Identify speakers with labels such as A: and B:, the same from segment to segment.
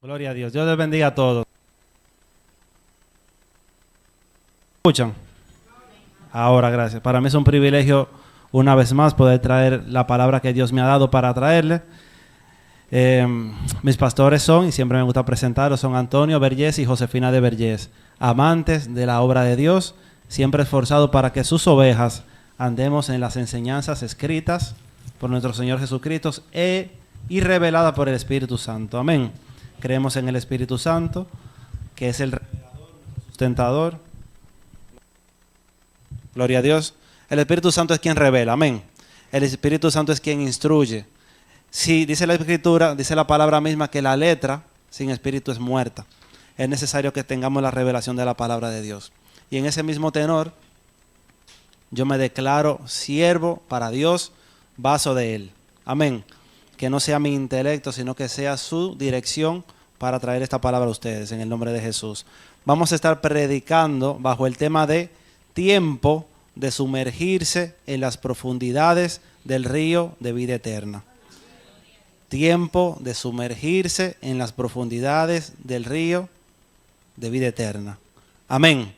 A: Gloria a Dios. Dios les bendiga a todos. ¿Escuchan? Ahora, gracias. Para mí es un privilegio una vez más poder traer la palabra que Dios me ha dado para traerle. Mis pastores son, y siempre me gusta presentarlos, son Antonio Vergés y Josefina de Vergés, amantes de la obra de Dios, siempre esforzados para que sus ovejas andemos en las enseñanzas escritas por nuestro Señor Jesucristo y reveladas por el Espíritu Santo. Amén. Creemos en el Espíritu Santo, que es el revelador, sustentador. Gloria a Dios. El Espíritu Santo es quien revela. Amén. El Espíritu Santo es quien instruye. Sí, dice la Escritura, dice la palabra misma que la letra sin espíritu es muerta. Es necesario que tengamos la revelación de la palabra de Dios. Y en ese mismo tenor, yo me declaro siervo para Dios, vaso de Él. Amén. Que no sea mi intelecto, sino que sea su dirección para traer esta palabra a ustedes, en el nombre de Jesús. Vamos a estar predicando bajo el tema de tiempo de sumergirse en las profundidades del río de vida eterna. Tiempo de sumergirse en las profundidades del río de vida eterna. Amén.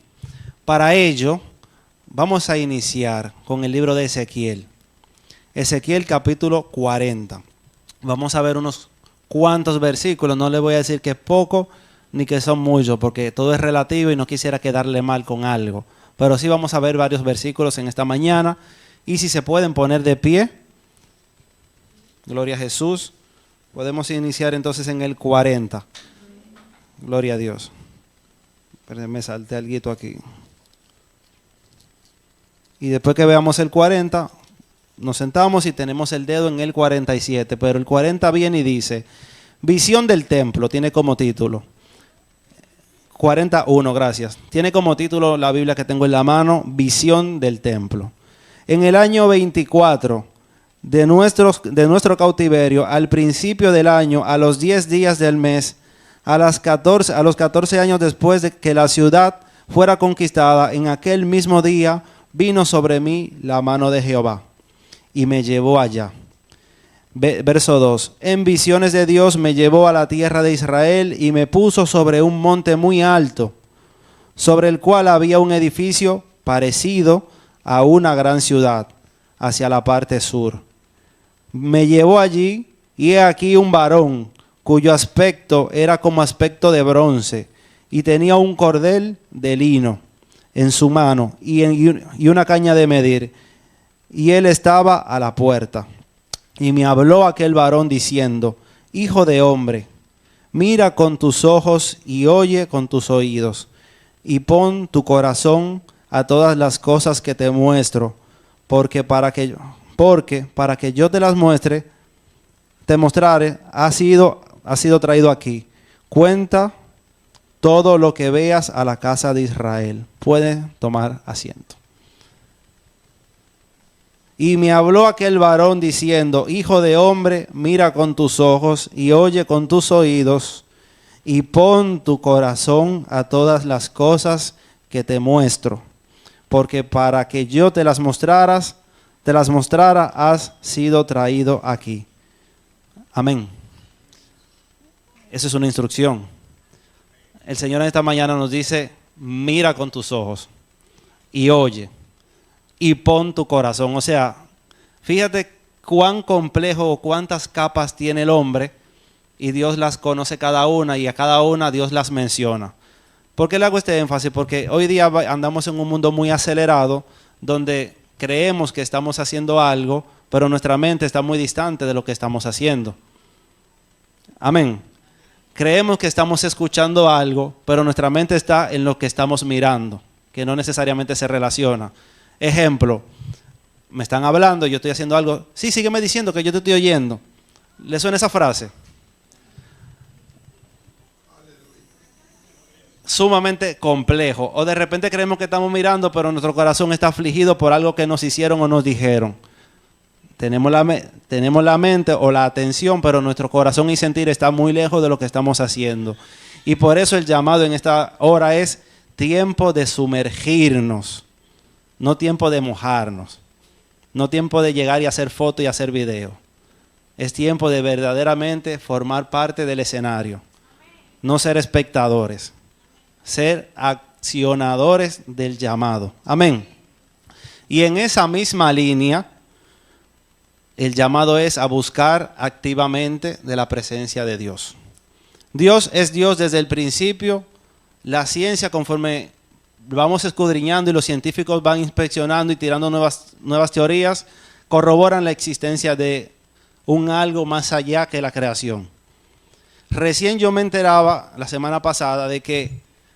A: Para ello, vamos a iniciar con el libro de Ezequiel. Ezequiel capítulo 40. Vamos a ver unos cuantos versículos. No les voy a decir que es poco ni que son muchos, porque todo es relativo y no quisiera quedarle mal con algo. Pero sí vamos a ver varios versículos en esta mañana. Y si se pueden poner de pie. Gloria a Jesús. Podemos iniciar entonces en el 40. Gloria a Dios. Me salté algo aquí. Y después que veamos el 40, nos sentamos y tenemos el dedo en el 47. Pero el 40 viene y dice, visión del templo, tiene como título. 41, gracias. Tiene como título la Biblia que tengo en la mano, visión del templo. En el año 24 de nuestro cautiverio, al principio del año, a los 10 días del mes, a los 14 años después de que la ciudad fuera conquistada, en aquel mismo día vino sobre mí la mano de Jehová y me llevó allá. Verso 2. En visiones de Dios me llevó a la tierra de Israel y me puso sobre un monte muy alto, sobre el cual había un edificio parecido a una gran ciudad, hacia la parte sur. Me llevó allí y he aquí un varón cuyo aspecto era como aspecto de bronce y tenía un cordel de lino en su mano y una caña de medir, y él estaba a la puerta. Y me habló aquel varón diciendo, hijo de hombre, mira con tus ojos y oye con tus oídos, y pon tu corazón a todas las cosas que te muestro, porque para que yo te mostrare, ha sido traído aquí. Cuenta todo lo que veas a la casa de Israel. Puede tomar asiento. Y me habló aquel varón diciendo, hijo de hombre, mira con tus ojos y oye con tus oídos, y pon tu corazón a todas las cosas que te muestro, porque para que yo te las mostrara, has sido traído aquí. Amén. Esa es una instrucción. El Señor en esta mañana nos dice, mira con tus ojos y oye. Y pon tu corazón. O sea, fíjate cuán complejo o cuántas capas tiene el hombre y Dios las conoce cada una y a cada una Dios las menciona. ¿Por qué le hago este énfasis? Porque hoy día andamos en un mundo muy acelerado donde creemos que estamos haciendo algo, pero nuestra mente está muy distante de lo que estamos haciendo. Amén. Creemos que estamos escuchando algo, pero nuestra mente está en lo que estamos mirando, que no necesariamente se relaciona. Ejemplo, me están hablando, yo estoy haciendo algo. Sí, sígueme diciendo que yo te estoy oyendo. ¿Le suena esa frase? Sumamente complejo. O de repente creemos que estamos mirando, pero nuestro corazón está afligido por algo que nos hicieron o nos dijeron. Tenemos la mente o la atención, pero nuestro corazón y sentir está muy lejos de lo que estamos haciendo. Y por eso el llamado en esta hora es tiempo de sumergirnos. No tiempo de mojarnos, no tiempo de llegar y hacer foto y hacer video. Es tiempo de verdaderamente formar parte del escenario. no ser espectadores, ser accionadores del llamado. Amén. Y en esa misma línea, el llamado es a buscar activamente de la presencia de Dios. Dios es Dios desde el principio. La ciencia, conforme vamos escudriñando y los científicos van inspeccionando y tirando nuevas teorías, corroboran la existencia de un algo más allá que la creación. Recién yo me enteraba la semana pasada de que,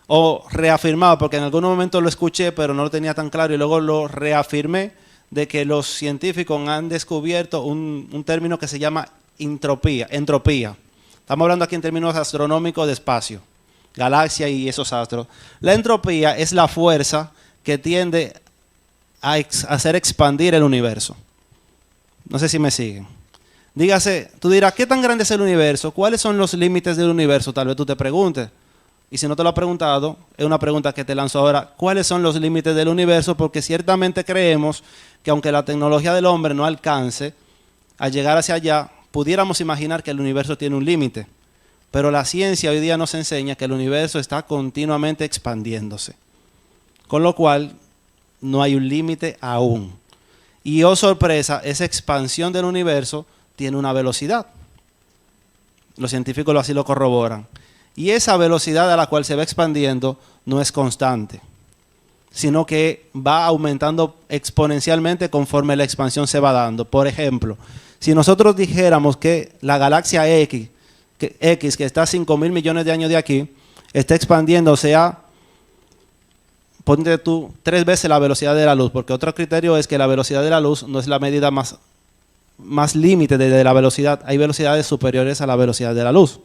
A: o reafirmaba, porque en algún momento lo escuché pero no lo tenía tan claro y luego lo reafirmé, de que los científicos han descubierto un término que se llama entropía. Estamos hablando aquí en términos astronómicos de espacio, galaxia y esos astros. La entropía es la fuerza que tiende a hacer expandir el universo. No sé si me siguen. Dígase, tú dirás, ¿qué tan grande es el universo? ¿Cuáles son los límites del universo? Tal vez tú te preguntes. Y si no te lo has preguntado, es una pregunta que te lanzo ahora. ¿Cuáles son los límites del universo? Porque ciertamente creemos que aunque la tecnología del hombre no alcance a llegar hacia allá, pudiéramos imaginar que el universo tiene un límite. Pero la ciencia hoy día nos enseña que el universo está continuamente expandiéndose. Con lo cual, no hay un límite aún. Y oh sorpresa, esa expansión del universo tiene una velocidad. Los científicos así lo corroboran. Y esa velocidad a la cual se va expandiendo no es constante, sino que va aumentando exponencialmente conforme la expansión se va dando. Por ejemplo, si nosotros dijéramos que la galaxia X, que está a 5.000 millones de años de aquí, está expandiéndose a, ponte tú, 3 veces la velocidad de la luz, porque otro criterio es que la velocidad de la luz no es la medida más límite de la velocidad. Hay velocidades superiores a la velocidad de la luz.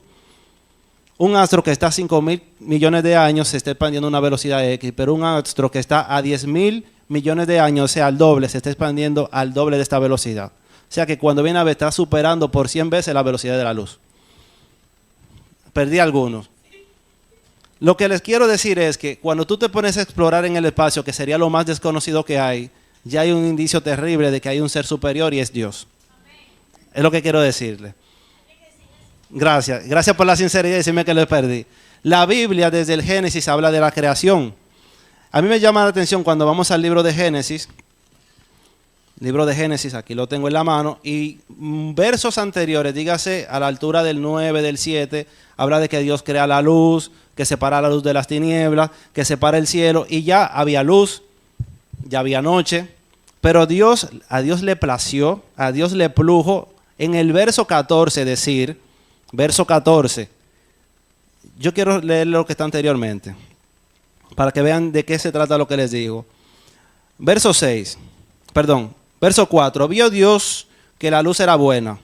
A: Un astro que está a 5.000 millones de años se está expandiendo a una velocidad X, pero un astro que está a 10.000 millones de años, o sea, al doble, se está expandiendo al doble de esta velocidad. O sea que cuando viene a ver, está superando por 100 veces la velocidad de la luz. Perdí algunos. Lo que les quiero decir es que cuando tú te pones a explorar en el espacio, que sería lo más desconocido que hay, ya hay un indicio terrible de que hay un ser superior y es Dios. Es lo que quiero decirle. Gracias por la sinceridad y decirme que lo perdí. La Biblia desde el Génesis habla de la creación. A mí me llama la atención cuando vamos al libro de Génesis, aquí lo tengo en la mano, y versos anteriores, dígase a la altura del 9, del 7, habla de que Dios crea la luz, que separa la luz de las tinieblas, que separa el cielo, y ya había luz, ya había noche, pero a Dios le plació, a Dios le plujo en el verso 14 decir, verso 14, yo quiero leer lo que está anteriormente, para que vean de qué se trata lo que les digo. Verso 4, vio Dios que la luz era buena,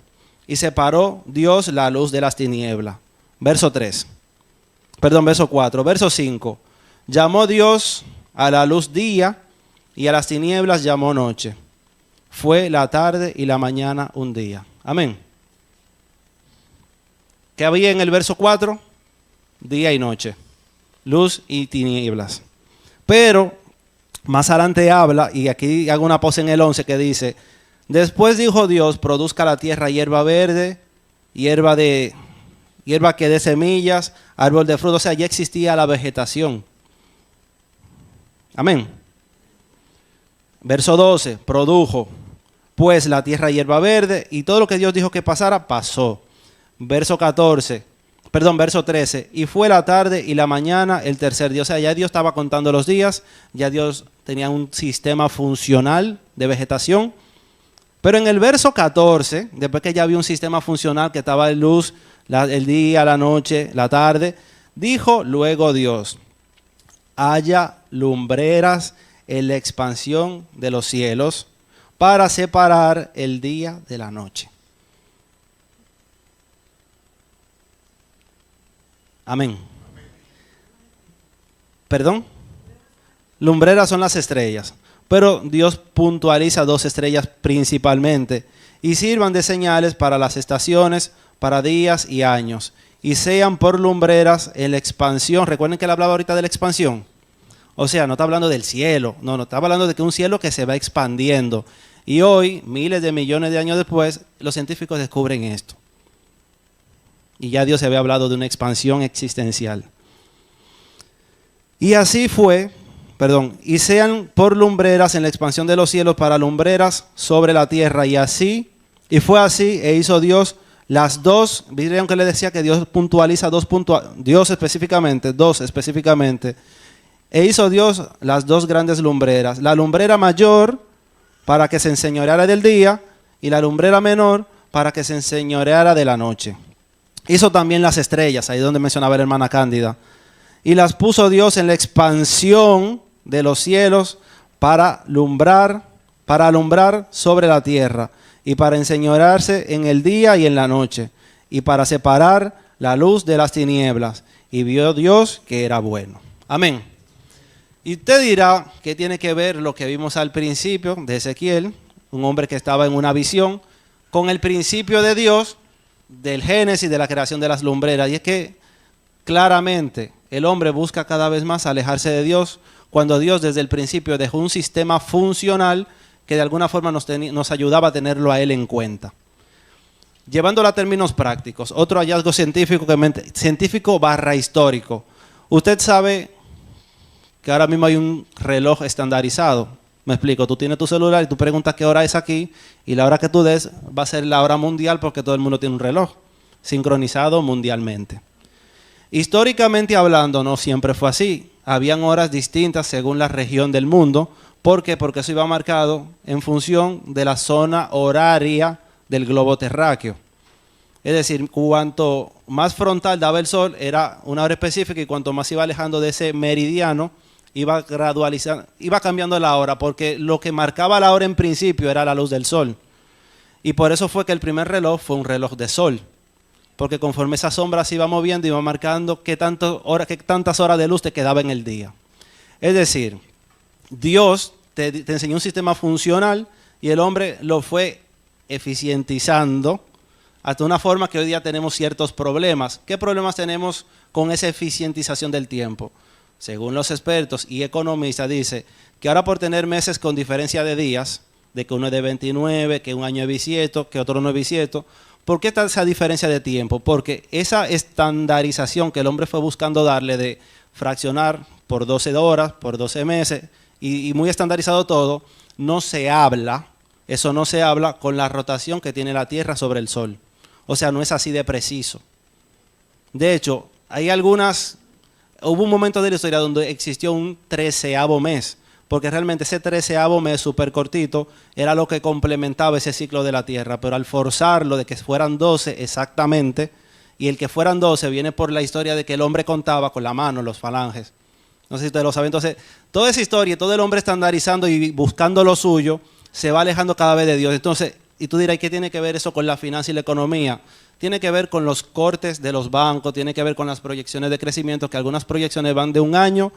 A: y separó Dios la luz de las tinieblas. Verso 4, verso 5, llamó Dios a la luz día, y a las tinieblas llamó noche. Fue la tarde y la mañana un día. Amén. ¿Qué había en el verso 4? Día y noche, luz y tinieblas. Pero más adelante habla, y aquí hago una pausa en el 11 que dice, después dijo Dios, produzca la tierra hierba verde, hierba que dé semillas, árbol de fruto. O sea, ya existía la vegetación. Amén. Verso 12, produjo pues la tierra hierba verde, y todo lo que Dios dijo que pasara, pasó. Verso 13, y fue la tarde y la mañana el tercer día. O sea, ya Dios estaba contando los días, ya Dios tenía un sistema funcional de vegetación. Pero en el verso 14, después que ya había un sistema funcional que estaba en luz, el día, la noche, la tarde, dijo luego Dios, haya lumbreras en la expansión de los cielos para separar el día de la noche. Amén. ¿Perdón? Lumbreras son las estrellas, pero Dios puntualiza 2 estrellas principalmente, y sirvan de señales para las estaciones, para días y años, y sean por lumbreras en la expansión. Recuerden que él hablaba ahorita de la expansión. O sea, no está hablando del cielo, no está hablando de que un cielo que se va expandiendo. Y hoy, miles de millones de años después, los científicos descubren esto. y ya Dios había hablado de una expansión existencial. Y así fue, y sean por lumbreras en la expansión de los cielos para lumbreras sobre la tierra, y fue así, e hizo Dios las dos. Vieron que le decía que Dios puntualiza dos específicamente, e hizo Dios las dos grandes lumbreras, la lumbrera mayor para que se enseñoreara del día, y la lumbrera menor para que se enseñoreara de la noche. Hizo también las estrellas, ahí donde mencionaba la hermana Cándida, y las puso Dios en la expansión de los cielos para alumbrar sobre la tierra, y para enseñorearse en el día y en la noche, y para separar la luz de las tinieblas. Y vio Dios que era bueno. Amén. Y usted dirá, ¿qué tiene que ver lo que vimos al principio de Ezequiel, un hombre que estaba en una visión, con el principio de Dios, del Génesis, de la creación de las lumbreras? Y es que claramente el hombre busca cada vez más alejarse de Dios, cuando Dios desde el principio dejó un sistema funcional que de alguna forma nos ayudaba a tenerlo a Él en cuenta. Llevándolo a términos prácticos, otro hallazgo científico / histórico. Usted sabe que ahora mismo hay un reloj estandarizado. Me explico, tú tienes tu celular y tú preguntas qué hora es aquí, y la hora que tú des va a ser la hora mundial, porque todo el mundo tiene un reloj sincronizado mundialmente. Históricamente hablando, no siempre fue así. Habían horas distintas según la región del mundo. ¿Por qué? Porque eso iba marcado en función de la zona horaria del globo terráqueo. Es decir, cuanto más frontal daba el sol, era una hora específica, y cuanto más iba alejando de ese meridiano, iba gradualizando, iba cambiando la hora, porque lo que marcaba la hora en principio era la luz del sol. Y por eso fue que el primer reloj fue un reloj de sol, porque conforme esa sombra se iba moviendo, iba marcando qué tantas horas de luz te quedaba en el día. Es decir, Dios te enseñó un sistema funcional, y el hombre lo fue eficientizando hasta una forma que hoy día tenemos ciertos problemas. ¿Qué problemas tenemos con esa eficientización del tiempo? Según los expertos y economistas, dice que ahora por tener meses con diferencia de días, de que uno es de 29, que un año es bisiesto, que otro no es bisiesto, ¿por qué está esa diferencia de tiempo? Porque esa estandarización que el hombre fue buscando darle de fraccionar por 12 horas, por 12 meses, y muy estandarizado todo, eso no se habla con la rotación que tiene la Tierra sobre el Sol. O sea, no es así de preciso. De hecho, hubo un momento de la historia donde existió un 13º mes, porque realmente ese 13º mes súper cortito era lo que complementaba ese ciclo de la Tierra, pero al forzarlo de que fueran 12 exactamente, y el que fueran 12 viene por la historia de que el hombre contaba con la mano, los falanges. No sé si ustedes lo saben. Entonces, toda esa historia, todo el hombre estandarizando y buscando lo suyo, se va alejando cada vez de Dios. Entonces, y tú dirás, ¿qué tiene que ver eso con la finanza y la economía? Tiene que ver con los cortes de los bancos, tiene que ver con las proyecciones de crecimiento, que algunas proyecciones van de un año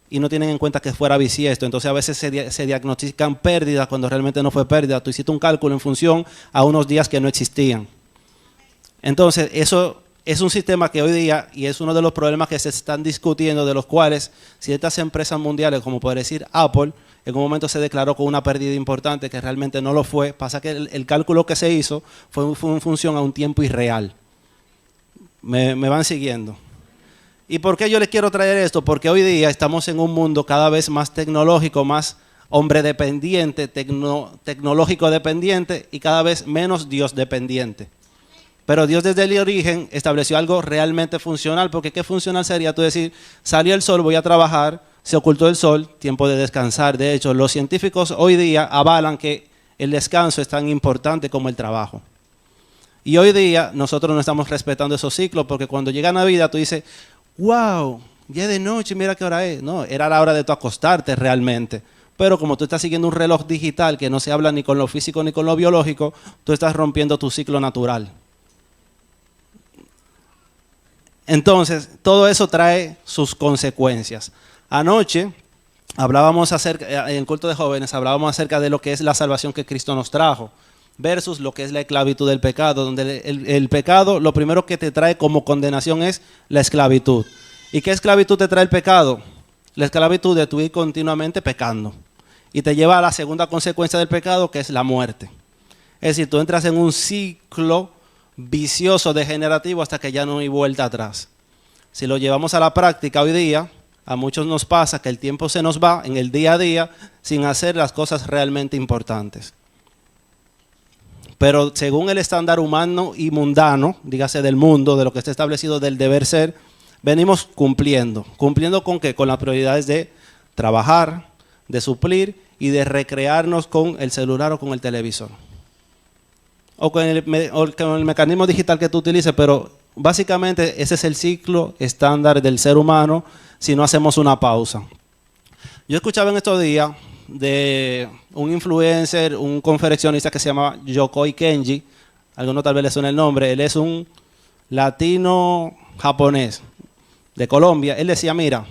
A: y no tienen en cuenta que fuera bisiesto. Entonces a veces se diagnostican pérdidas cuando realmente no fue pérdida. Tú hiciste un cálculo en función a unos días que no existían. Entonces eso es un sistema que hoy día, y es uno de los problemas que se están discutiendo, de los cuales ciertas empresas mundiales, como puede decir Apple, en un momento se declaró con una pérdida importante que realmente no lo fue. Pasa que el cálculo que se hizo fue en función a un tiempo irreal. ¿Me van siguiendo? ¿Y por qué yo les quiero traer esto? Porque hoy día estamos en un mundo cada vez más tecnológico, más hombre dependiente, tecnológico dependiente, y cada vez menos Dios dependiente. Pero Dios desde el origen estableció algo realmente funcional, porque ¿qué funcional sería? Tú decir, salió el sol, voy a trabajar, se ocultó el sol, tiempo de descansar. De hecho, los científicos hoy día avalan que el descanso es tan importante como el trabajo. Y hoy día nosotros no estamos respetando esos ciclos, porque cuando llega Navidad tú dices, wow, ya es de noche, mira qué hora es. No, era la hora de tú acostarte realmente. Pero como tú estás siguiendo un reloj digital que no se habla ni con lo físico ni con lo biológico, tú estás rompiendo tu ciclo natural. Entonces, todo eso trae sus consecuencias. Anoche hablábamos en el culto de jóvenes, hablábamos acerca de lo que es la salvación que Cristo nos trajo, versus lo que es la esclavitud del pecado, donde el pecado lo primero que te trae como condenación es la esclavitud. ¿Y qué esclavitud te trae el pecado? La esclavitud de tu ir continuamente pecando. Y te lleva a la segunda consecuencia del pecado, que es la muerte. Es decir, tú entras en un ciclo vicioso, degenerativo, hasta que ya no hay vuelta atrás. Si lo llevamos a la práctica hoy día, a muchos nos pasa que el tiempo se nos va en el día a día sin hacer las cosas realmente importantes. Pero según el estándar humano y mundano, dígase del mundo, de lo que está establecido del deber ser, venimos cumpliendo. ¿Cumpliendo con qué? Con las prioridades de trabajar, de suplir y de recrearnos con el celular o con el televisor. O con el mecanismo digital que tú utilices, pero básicamente ese es el ciclo estándar del ser humano si no hacemos una pausa. Yo escuchaba en estos días de un influencer, un conferencionista que se llama Yokoi Kenji, algunos tal vez les suena el nombre, él es un latino japonés de Colombia. Él decía, mira,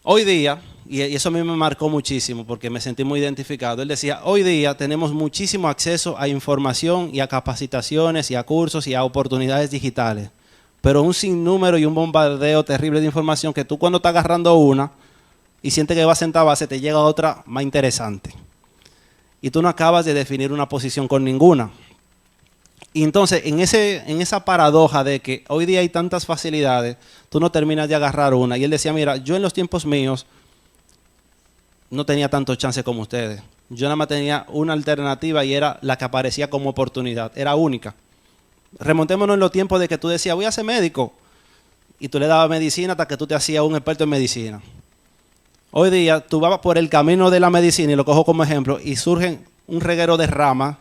A: hoy día, y eso a mí me marcó muchísimo porque me sentí muy identificado, él decía, hoy día tenemos muchísimo acceso a información y a capacitaciones y a cursos y a oportunidades digitales, pero un sinnúmero y un bombardeo terrible de información que tú cuando estás agarrando una y sientes que vas a sentar base, te llega otra más interesante. Y tú no acabas de definir una posición con ninguna. Y entonces, en esa paradoja de que hoy día hay tantas facilidades, tú no terminas de agarrar una. Y él decía, mira, yo en los tiempos míos no tenía tanto chance como ustedes. Yo nada más tenía una alternativa y era la que aparecía como oportunidad. Era única. Remontémonos en los tiempos de que tú decías, voy a ser médico. Y tú le dabas medicina hasta que tú te hacías un experto en medicina. Hoy día tú vas por el camino de la medicina, y lo cojo como ejemplo, y surgen un reguero de ramas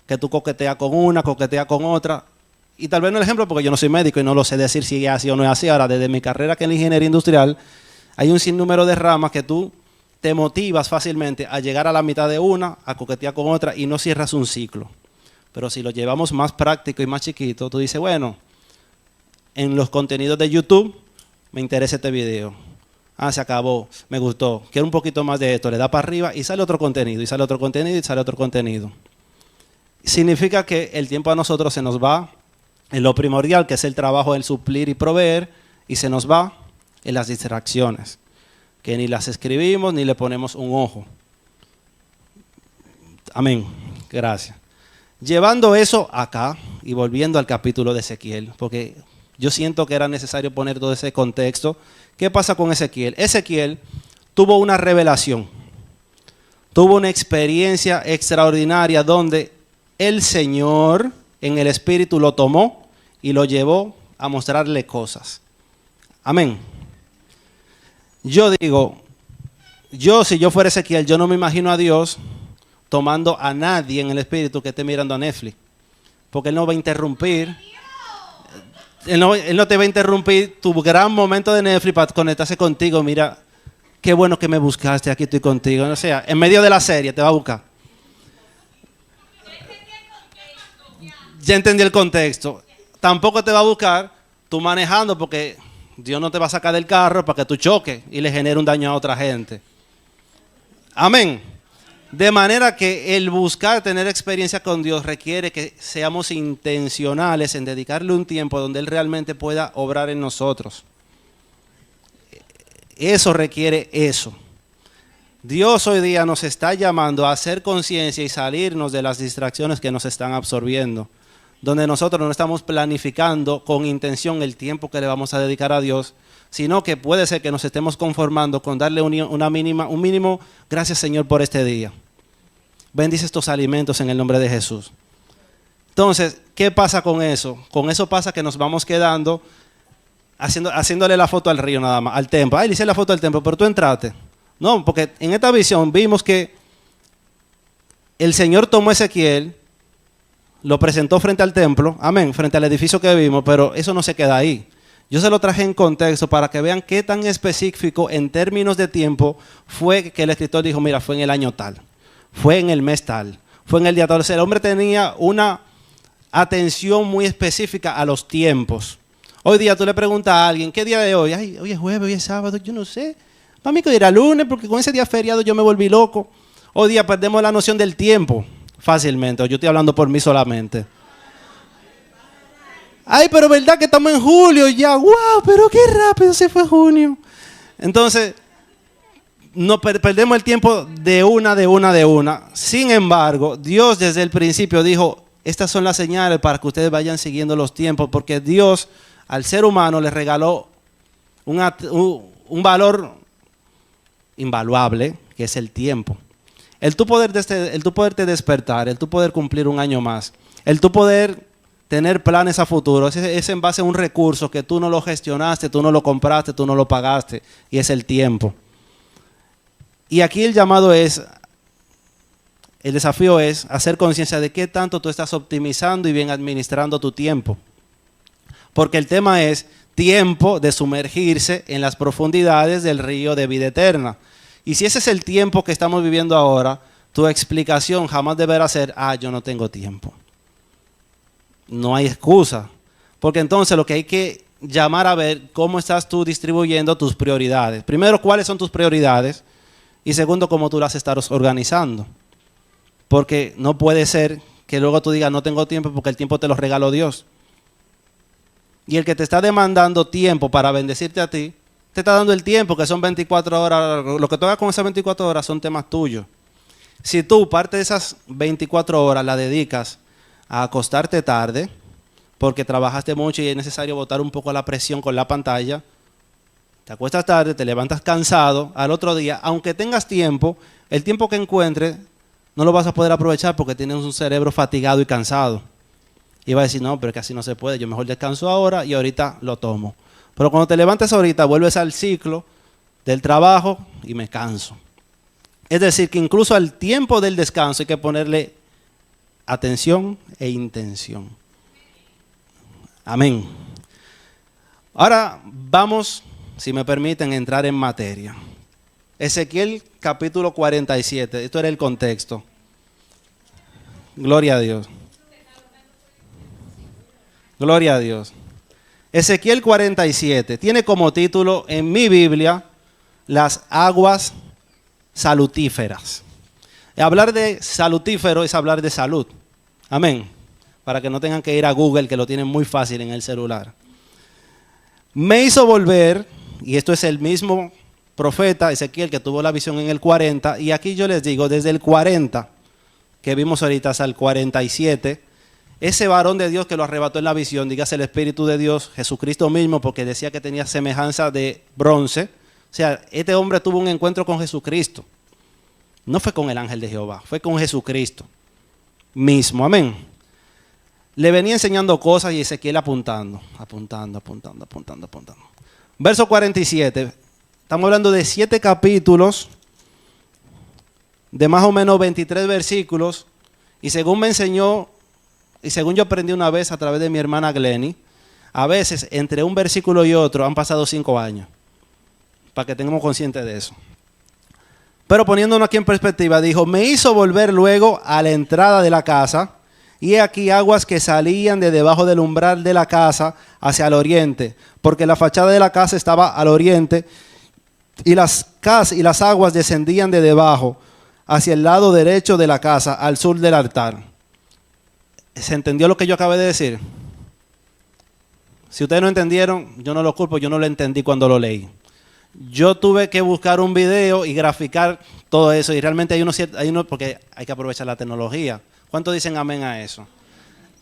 A: que tú coqueteas con una, coqueteas con otra. Y tal vez no el ejemplo porque yo no soy médico y no lo sé decir si es así o no es así. Ahora, desde mi carrera que es la ingeniería industrial, hay un sinnúmero de ramas que tú te motivas fácilmente a llegar a la mitad de una, a coquetear con otra y no cierras un ciclo. Pero si lo llevamos más práctico y más chiquito, tú dices, bueno, en los contenidos de YouTube me interesa este video. Ah, se acabó, me gustó, quiero un poquito más de esto, le da para arriba y sale otro contenido, y sale otro contenido, y sale otro contenido. Significa que el tiempo a nosotros se nos va en lo primordial, que es el trabajo, el suplir y proveer, y se nos va en las distracciones, que ni las escribimos ni le ponemos un ojo. Amén, gracias. Llevando eso acá y volviendo al capítulo de Ezequiel, porque yo siento que era necesario poner todo ese contexto. ¿Qué pasa con Ezequiel? Ezequiel tuvo una revelación, tuvo una experiencia extraordinaria donde el Señor en el Espíritu lo tomó y lo llevó a mostrarle cosas. Amén. Yo digo, si yo fuera Ezequiel, yo no me imagino a Dios tomando a nadie en el Espíritu que esté mirando a Netflix, porque Él no va a interrumpir. Él no te va a interrumpir tu gran momento de Netflix para conectarse contigo. Mira, qué bueno que me buscaste, aquí estoy contigo. O sea, en medio de la serie te va a buscar. Ya entendí el contexto. Tampoco te va a buscar tú manejando, porque Dios no te va a sacar del carro para que tú choques y le genere un daño a otra gente. Amén. De manera que el buscar tener experiencia con Dios requiere que seamos intencionales en dedicarle un tiempo donde Él realmente pueda obrar en nosotros. Eso requiere eso. Dios hoy día nos está llamando a hacer conciencia y salirnos de las distracciones que nos están absorbiendo, donde nosotros no estamos planificando con intención el tiempo que le vamos a dedicar a Dios, sino que puede ser que nos estemos conformando con darle un mínimo, gracias Señor por este día. Bendice estos alimentos en el nombre de Jesús. Entonces, ¿qué pasa con eso? Con eso pasa que nos vamos quedando haciéndole la foto al río nada más, al templo. Ay, le hice la foto al templo, pero tú entraste. No, porque en esta visión vimos que el Señor tomó a Ezequiel, lo presentó frente al templo, amén, frente al edificio que vimos, pero eso no se queda ahí. Yo se lo traje en contexto para que vean qué tan específico en términos de tiempo fue que el escritor dijo, mira, fue en el año tal. Fue en el mes tal, fue en el día tal. O sea, el hombre tenía una atención muy específica a los tiempos. Hoy día tú le preguntas a alguien, ¿qué día de hoy? Ay, hoy es jueves, hoy es sábado, yo no sé. Para mí que era lunes, porque con ese día feriado yo me volví loco. Hoy día perdemos la noción del tiempo fácilmente. Yo estoy hablando por mí solamente. Ay, pero verdad que estamos en julio ya. ¡Wow! Pero qué rápido se fue junio. Entonces, no perdemos el tiempo de una. Sin embargo, Dios desde el principio dijo, estas son las señales para que ustedes vayan siguiendo los tiempos, porque Dios al ser humano le regaló un valor invaluable, que es el tiempo. El tú poderte despertar, el tú poder cumplir un año más, el tú poder tener planes a futuro, es en base a un recurso que tú no lo gestionaste, tú no lo compraste, tú no lo pagaste, y es el tiempo. Y aquí el desafío es hacer conciencia de qué tanto tú estás optimizando y bien administrando tu tiempo. Porque el tema es tiempo de sumergirse en las profundidades del río de vida eterna. Y si ese es el tiempo que estamos viviendo ahora, tu explicación jamás deberá ser, yo no tengo tiempo. No hay excusa. Porque entonces lo que hay que llamar a ver cómo estás tú distribuyendo tus prioridades. Primero, ¿cuáles son tus prioridades? Y segundo, cómo tú las estás organizando. Porque no puede ser que luego tú digas, no tengo tiempo porque el tiempo te lo regaló Dios. Y el que te está demandando tiempo para bendecirte a ti, te está dando el tiempo, que son 24 horas. Lo que tú hagas con esas 24 horas son temas tuyos. Si tú parte de esas 24 horas la dedicas a acostarte tarde, porque trabajaste mucho y es necesario botar un poco la presión con la pantalla, te acuestas tarde, te levantas cansado, al otro día, aunque tengas tiempo, el tiempo que encuentres no lo vas a poder aprovechar porque tienes un cerebro fatigado y cansado. Y vas a decir, no, pero es que así no se puede, yo mejor descanso ahora y ahorita lo tomo. Pero cuando te levantes ahorita, vuelves al ciclo del trabajo y me canso. Es decir, que incluso al tiempo del descanso hay que ponerle atención e intención. Amén. Ahora vamos, si me permiten, entrar en materia. Ezequiel capítulo 47, esto era el contexto. Gloria a Dios. Gloria a Dios. Ezequiel 47 tiene como título en mi Biblia las aguas salutíferas. Hablar de salutífero es hablar de salud. Amén. Para que no tengan que ir a Google, que lo tienen muy fácil en el celular. Me hizo volver, y esto es el mismo profeta Ezequiel que tuvo la visión en el 40, y aquí yo les digo, desde el 40, que vimos ahorita, hasta el 47, ese varón de Dios que lo arrebató en la visión, dígase el Espíritu de Dios, Jesucristo mismo, porque decía que tenía semejanza de bronce. O sea, este hombre tuvo un encuentro con Jesucristo. No fue con el ángel de Jehová, fue con Jesucristo mismo. Amén. Le venía enseñando cosas y Ezequiel apuntando. Verso 47. Estamos hablando de 7 capítulos, de más o menos 23 versículos. Y según me enseñó, y según yo aprendí una vez a través de mi hermana Glenny, a veces entre un versículo y otro han pasado 5 años. Para que tengamos consciente de eso. Pero poniéndonos aquí en perspectiva, dijo, me hizo volver luego a la entrada de la casa, y he aquí aguas que salían de debajo del umbral de la casa hacia el oriente, porque la fachada de la casa estaba al oriente, y las aguas descendían de debajo hacia el lado derecho de la casa, al sur del altar. ¿Se entendió lo que yo acabé de decir? Si ustedes no entendieron, yo no lo culpo, yo no lo entendí cuando lo leí. Yo tuve que buscar un video y graficar todo eso, y realmente hay uno porque hay que aprovechar la tecnología. ¿Cuántos dicen amén a eso?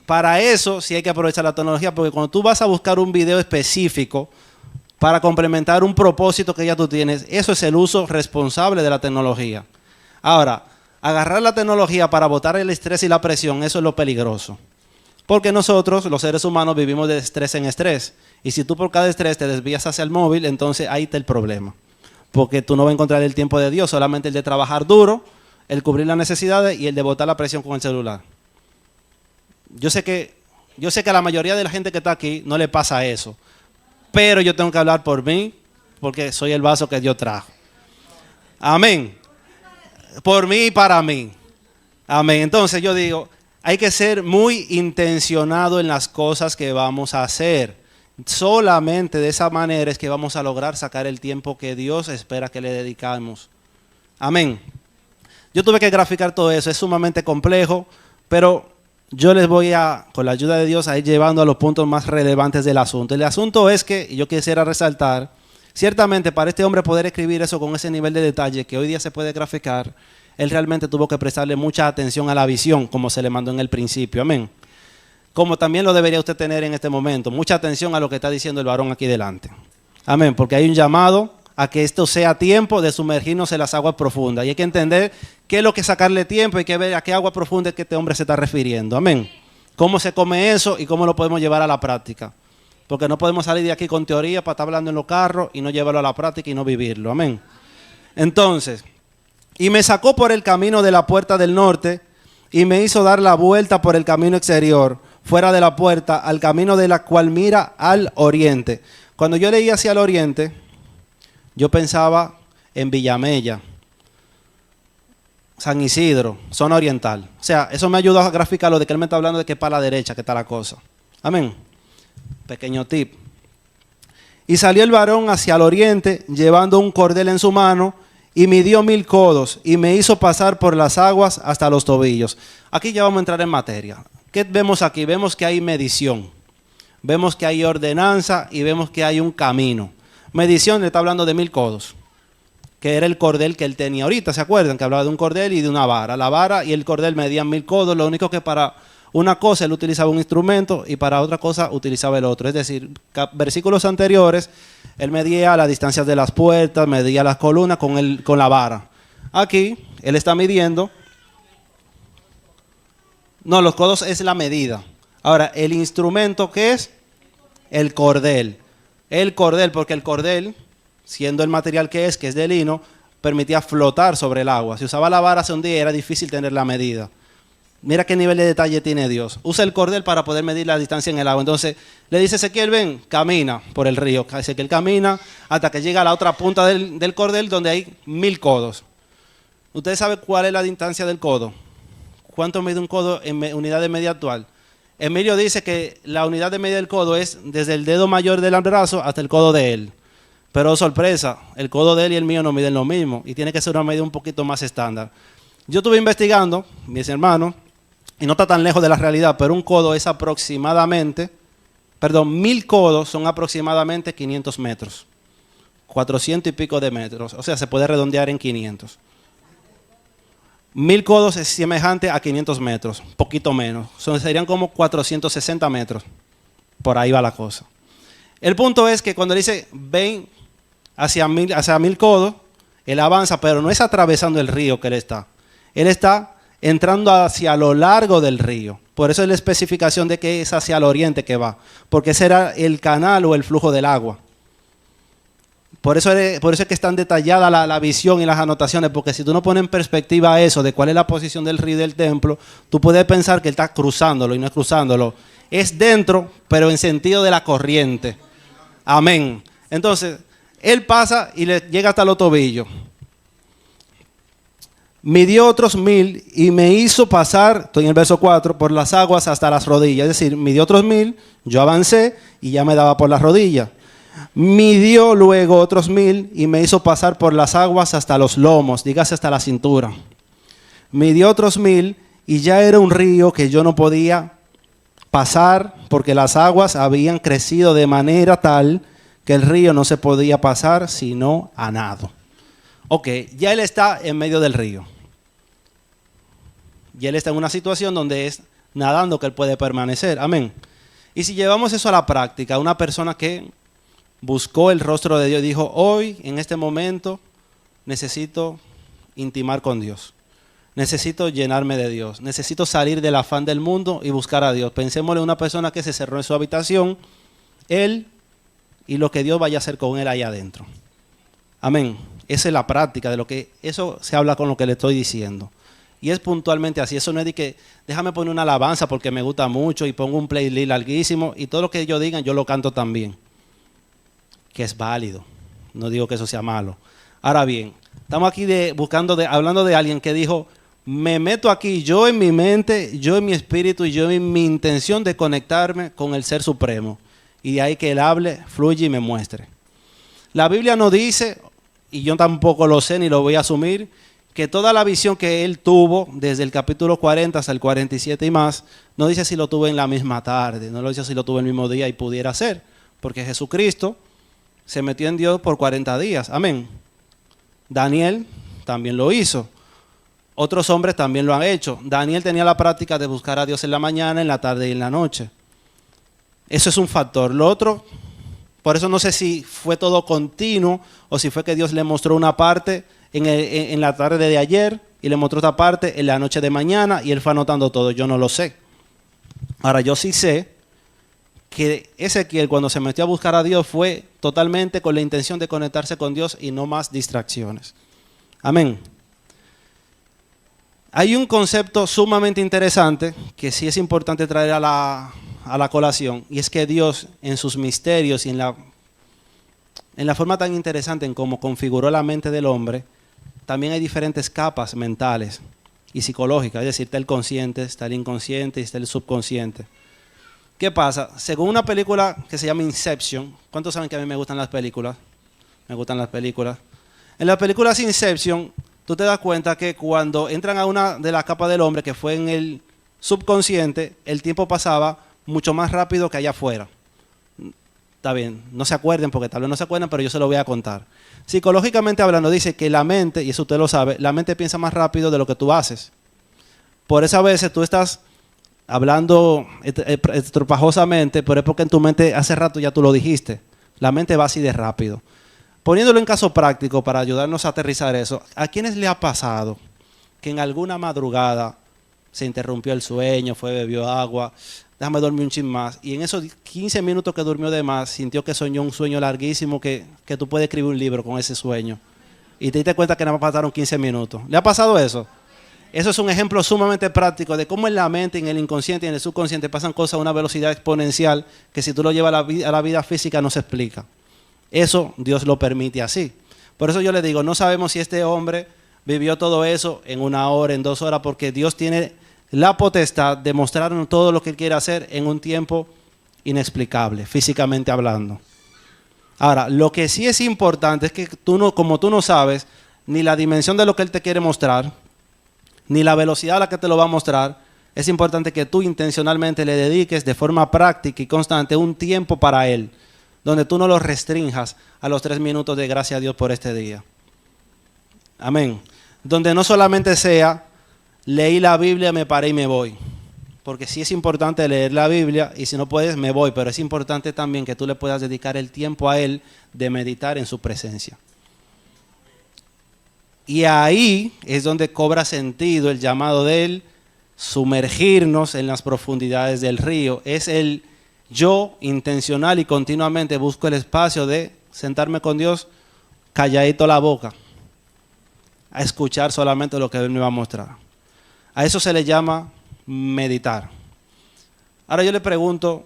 A: Para eso sí hay que aprovechar la tecnología, porque cuando tú vas a buscar un video específico para complementar un propósito que ya tú tienes, eso es el uso responsable de la tecnología. Ahora, agarrar la tecnología para botar el estrés y la presión, eso es lo peligroso. Porque nosotros, los seres humanos, vivimos de estrés en estrés. Y si tú por cada estrés te desvías hacia el móvil, entonces ahí está el problema. Porque tú no vas a encontrar el tiempo de Dios, solamente el de trabajar duro, el cubrir las necesidades y el de botar la presión con el celular. Yo sé que a la mayoría de la gente que está aquí no le pasa eso. Pero yo tengo que hablar por mí, porque soy el vaso que Dios trajo. Amén. Por mí y para mí. Amén. Entonces yo digo, hay que ser muy intencionado en las cosas que vamos a hacer. Solamente de esa manera es que vamos a lograr sacar el tiempo que Dios espera que le dedicamos. Amén. Yo tuve que graficar todo eso, es sumamente complejo, pero yo les voy a, con la ayuda de Dios, a ir llevando a los puntos más relevantes del asunto. El asunto es que, y yo quisiera resaltar, ciertamente para este hombre poder escribir eso con ese nivel de detalle que hoy día se puede graficar, él realmente tuvo que prestarle mucha atención a la visión, como se le mandó en el principio. Amén. Como también lo debería usted tener en este momento, mucha atención a lo que está diciendo el varón aquí delante. Amén, porque hay un llamado a que esto sea tiempo de sumergirnos en las aguas profundas. Y hay que entender qué es lo que es sacarle tiempo, hay que ver a qué agua profunda es que este hombre se está refiriendo. Amén. Cómo se come eso y cómo lo podemos llevar a la práctica. Porque no podemos salir de aquí con teoría para estar hablando en los carros y no llevarlo a la práctica y no vivirlo. Amén. Entonces, y me sacó por el camino de la puerta del norte y me hizo dar la vuelta por el camino exterior, fuera de la puerta, al camino de la cual mira al oriente. Cuando yo leía hacia el oriente, yo pensaba en Villamella, San Isidro, zona oriental. O sea, eso me ayudó a graficar lo de que él me está hablando de que para la derecha que está la cosa. Amén. Pequeño tip. Y salió el varón hacia el oriente, llevando un cordel en su mano, y midió 1000 codos, y me hizo pasar por las aguas hasta los tobillos. Aquí ya vamos a entrar en materia. ¿Qué vemos aquí? Vemos que hay medición, vemos que hay ordenanza y vemos que hay un camino. Medición, le está hablando de 1000 codos, que era el cordel que él tenía ahorita. ¿Se acuerdan? Que hablaba de un cordel y de una vara. La vara y el cordel medían 1000 codos, lo único que para una cosa él utilizaba un instrumento y para otra cosa utilizaba el otro. Es decir, versículos anteriores, él medía las distancias de las puertas, medía las columnas con la vara. Aquí, él está midiendo. No, los codos es la medida. Ahora, el instrumento, ¿qué es? El cordel. El cordel, porque el cordel, siendo el material que es de lino, permitía flotar sobre el agua. Si usaba la vara se hundía, era difícil tener la medida. Mira qué nivel de detalle tiene Dios. Usa el cordel para poder medir la distancia en el agua. Entonces, le dice Ezequiel, ven, camina por el río. Ezequiel camina hasta que llega a la otra punta del cordel donde hay 1000 codos. ¿Usted sabe cuál es la distancia del codo? ¿Cuánto mide un codo en unidad de medida actual? Emilio dice que la unidad de medida del codo es desde el dedo mayor del brazo hasta el codo de él. Pero sorpresa, el codo de él y el mío no miden lo mismo y tiene que ser una medida un poquito más estándar. Yo estuve investigando, mis hermanos, y no está tan lejos de la realidad, pero un codo es aproximadamente, 1000 codos son aproximadamente 500 metros. 400 y pico de metros, o sea, se puede redondear en 500. 1000 codos es semejante a 500 metros, poquito menos. Serían como 460 metros. Por ahí va la cosa. El punto es que cuando dice ven hacia 1000 codos, él avanza, pero no es atravesando el río que él está. Él está entrando hacia lo largo del río. Por eso es la especificación de que es hacia el oriente que va. Porque ese era el canal o el flujo del agua. Por eso es que es tan detallada la visión y las anotaciones, porque si tú no pones en perspectiva eso de cuál es la posición del río y del templo, tú puedes pensar que él está cruzándolo y no es cruzándolo. Es dentro, pero en sentido de la corriente. Amén. Entonces, él pasa y le llega hasta los tobillos. Midió otros 1000 y me hizo pasar, estoy en el verso 4, por las aguas hasta las rodillas. Es decir, midió otros 1000, yo avancé y ya me daba por las rodillas. Midió luego otros 1000 y me hizo pasar por las aguas hasta los lomos, dígase hasta la cintura. Midió otros 1000 y ya era un río que yo no podía pasar porque las aguas habían crecido de manera tal que el río no se podía pasar sino a nado. Ok, ya él está en medio del río. Y él está en una situación donde es nadando que él puede permanecer. Amén. Y si llevamos eso a la práctica, una persona que buscó el rostro de Dios y dijo, hoy, en este momento, necesito intimar con Dios. Necesito llenarme de Dios. Necesito salir del afán del mundo y buscar a Dios. Pensémosle en una persona que se cerró en su habitación, él y lo que Dios vaya a hacer con él allá adentro. Amén. Esa es la práctica de lo que, eso se habla con lo que le estoy diciendo. Y es puntualmente así. Eso no es de que déjame poner una alabanza porque me gusta mucho y pongo un playlist larguísimo y todo lo que ellos digan yo lo canto también. Que es válido. No digo que eso sea malo. Ahora bien, estamos aquí hablando de alguien que dijo, me meto aquí yo en mi mente, yo en mi espíritu y yo en mi intención de conectarme con el Ser Supremo. Y de ahí que Él hable, fluye y me muestre. La Biblia no dice, y yo tampoco lo sé ni lo voy a asumir, que toda la visión que él tuvo desde el capítulo 40 hasta el 47 y más, no dice si lo tuvo en la misma tarde, no lo dice si lo tuvo el mismo día y pudiera ser, porque Jesucristo se metió en Dios por 40 días, amén. Daniel también lo hizo. Otros hombres también lo han hecho. Daniel tenía la práctica de buscar a Dios en la mañana, en la tarde y en la noche. Eso es un factor. Lo otro, por eso no sé si fue todo continuo o si fue que Dios le mostró una parte en la tarde de ayer y le mostró otra parte en la noche de mañana y él fue anotando todo. Yo no lo sé. Ahora, yo sí sé que Ezequiel, cuando se metió a buscar a Dios, fue totalmente con la intención de conectarse con Dios y no más distracciones. Amén. Hay un concepto sumamente interesante que sí es importante traer a la colación, y es que Dios, en sus misterios y en la forma tan interesante en cómo configuró la mente del hombre, también hay diferentes capas mentales y psicológicas. Es decir, está el consciente, está el inconsciente y está el subconsciente. ¿Qué pasa? Según una película que se llama Inception, ¿cuántos saben que a mí me gustan las películas? Me gustan las películas. En las películas Inception, tú te das cuenta que cuando entran a una de las capas del hombre, que fue en el subconsciente, el tiempo pasaba mucho más rápido que allá afuera. Está bien, no se acuerden porque tal vez no se acuerdan, pero yo se lo voy a contar. Psicológicamente hablando, dice que la mente, y eso usted lo sabe, la mente piensa más rápido de lo que tú haces. Por eso a veces tú estás hablando estropajosamente, pero es porque en tu mente hace rato ya tú lo dijiste. La mente va así de rápido. Poniéndolo en caso práctico para ayudarnos a aterrizar eso, ¿a quiénes le ha pasado que en alguna madrugada se interrumpió el sueño, bebió agua, déjame dormir un chin más, y en esos 15 minutos que durmió de más, sintió que soñó un sueño larguísimo que tú puedes escribir un libro con ese sueño? Y te diste cuenta que nada más pasaron 15 minutos. ¿Le ha pasado eso? Eso es un ejemplo sumamente práctico de cómo en la mente, en el inconsciente y en el subconsciente pasan cosas a una velocidad exponencial que si tú lo llevas a la vida física no se explica. Eso Dios lo permite así. Por eso yo le digo, no sabemos si este hombre vivió todo eso en 1 hora, en 2 horas, porque Dios tiene la potestad de mostrarnos todo lo que Él quiere hacer en un tiempo inexplicable, físicamente hablando. Ahora, lo que sí es importante es que como tú no sabes ni la dimensión de lo que Él te quiere mostrar, ni la velocidad a la que te lo va a mostrar, es importante que tú intencionalmente le dediques de forma práctica y constante un tiempo para Él, donde tú no lo restrinjas a los 3 minutos de gracias a Dios por este día. Amén. Donde no solamente sea, leí la Biblia, me paré y me voy. Porque sí es importante leer la Biblia y si no puedes, me voy. Pero es importante también que tú le puedas dedicar el tiempo a Él de meditar en su presencia. Y ahí es donde cobra sentido el llamado de Él, sumergirnos en las profundidades del río. Es el yo intencional y continuamente busco el espacio de sentarme con Dios calladito la boca, a escuchar solamente lo que Él me va a mostrar. A eso se le llama meditar. Ahora yo le pregunto,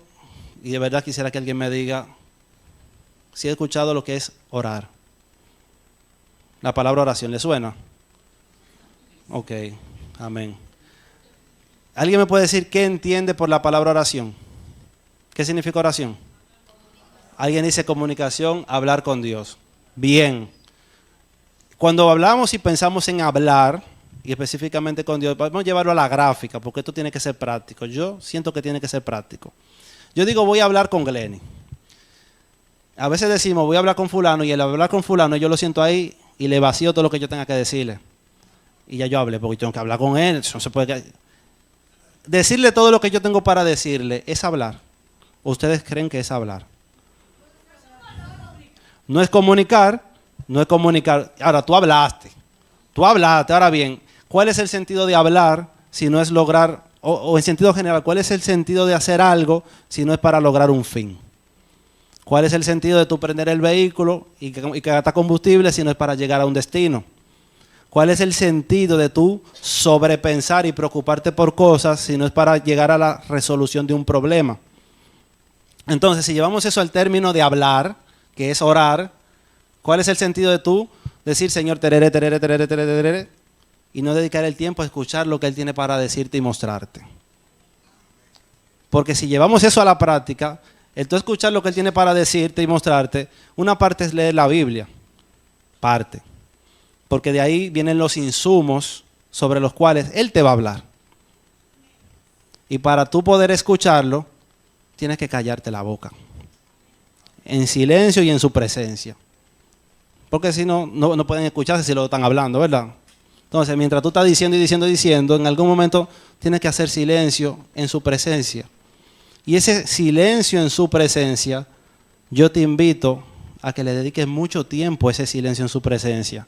A: y de verdad quisiera que alguien me diga si ha escuchado lo que es orar. La palabra oración, ¿le suena? Ok, amén. ¿Alguien me puede decir qué entiende por la palabra oración? ¿Qué significa oración? Alguien dice comunicación, hablar con Dios. Bien. Cuando hablamos y pensamos en hablar, y específicamente con Dios, vamos a llevarlo a la gráfica, porque esto tiene que ser práctico. Yo siento que tiene que ser práctico. Yo digo, voy a hablar con Glenny. A veces decimos, voy a hablar con fulano, y el hablar con fulano, yo lo siento ahí, y le vacío todo lo que yo tenga que decirle. Y ya yo hablé, porque tengo que hablar con él. No se puede... Decirle todo lo que yo tengo para decirle, ¿es hablar? ¿Ustedes creen que es hablar? No es comunicar, no es comunicar. Ahora, tú hablaste. Ahora bien, ¿cuál es el sentido de hablar si no es lograr, o en sentido general, cuál es el sentido de hacer algo si no es para lograr un fin? ¿Cuál es el sentido de tú prender el vehículo y que gasta combustible si no es para llegar a un destino? ¿Cuál es el sentido de tú sobrepensar y preocuparte por cosas si no es para llegar a la resolución de un problema? Entonces, si llevamos eso al término de hablar, que es orar, ¿cuál es el sentido de tú decir, Señor, terere, terere, terere, terere, terere, y no dedicar el tiempo a escuchar lo que Él tiene para decirte y mostrarte? Porque si llevamos eso a la práctica, el tú escuchar lo que Él tiene para decirte y mostrarte, una parte es leer la Biblia, parte. Porque de ahí vienen los insumos sobre los cuales Él te va a hablar. Y para tú poder escucharlo, tienes que callarte la boca. En silencio y en su presencia. Porque si no, no pueden escucharse si lo están hablando, ¿verdad? Entonces, mientras tú estás diciendo y diciendo y diciendo, en algún momento tienes que hacer silencio en su presencia. Y ese silencio en su presencia, yo te invito a que le dediques mucho tiempo a ese silencio en su presencia.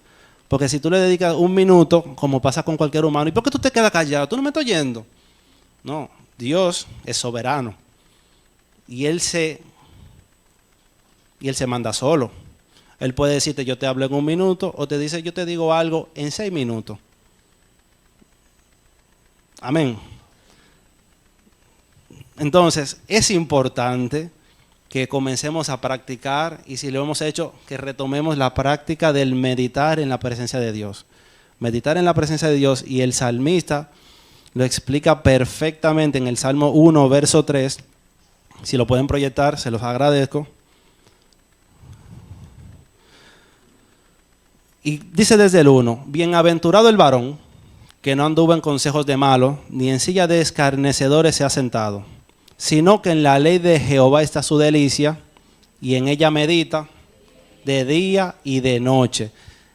A: Porque si tú le dedicas un minuto, como pasa con cualquier humano, ¿y por qué tú te quedas callado? ¿Tú no me estás oyendo? No, Dios es soberano. Y Él se manda solo. Él puede decirte, yo te hablo en un minuto, o te dice, yo te digo algo en 6 minutos. Amén. Entonces, es importante que comencemos a practicar, y si lo hemos hecho, que retomemos la práctica del meditar en la presencia de Dios. Meditar en la presencia de Dios, y el salmista lo explica perfectamente en el Salmo 1, verso 3. Si lo pueden proyectar, se los agradezco. Y dice desde el 1, bienaventurado el varón que no anduvo en consejos de malos, ni en silla de escarnecedores se ha sentado, sino que en la ley de Jehová está su delicia, y en ella medita de día y de noche.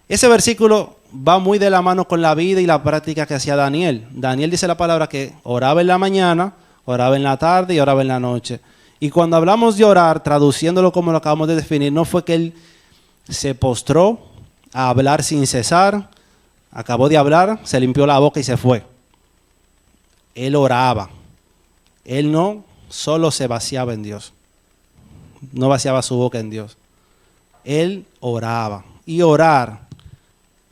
A: Ese versículo va muy de la mano con la vida y la práctica que hacía Daniel. Daniel dice la palabra que oraba en la mañana, oraba en la tarde y oraba en la noche. Y cuando hablamos de orar, traduciéndolo como lo acabamos de definir, no fue que él se postró a hablar sin cesar, acabó de hablar, se limpió la boca y se fue. Él oraba. Él no solo se vaciaba en Dios, no vaciaba su boca en Dios. Él oraba. Y orar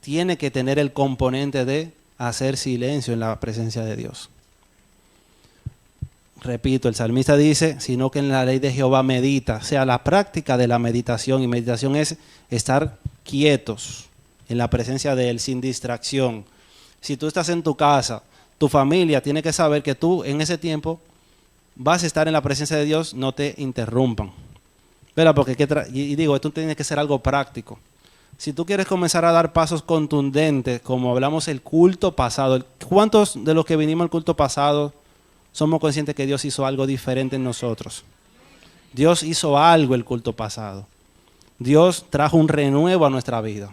A: tiene que tener el componente de hacer silencio en la presencia de Dios. Repito, el salmista dice, sino que en la ley de Jehová medita. O sea, la práctica de la meditación, y meditación es estar quietos en la presencia de Él, sin distracción. Si tú estás en tu casa, tu familia tiene que saber que tú en ese tiempo vas a estar en la presencia de Dios, no te interrumpan. ¿Verdad? Porque y digo, esto tiene que ser algo práctico. Si tú quieres comenzar a dar pasos contundentes, como hablamos el culto pasado, ¿cuántos de los que vinimos al culto pasado somos conscientes que Dios hizo algo diferente en nosotros? Dios hizo algo el culto pasado. Dios trajo un renuevo a nuestra vida.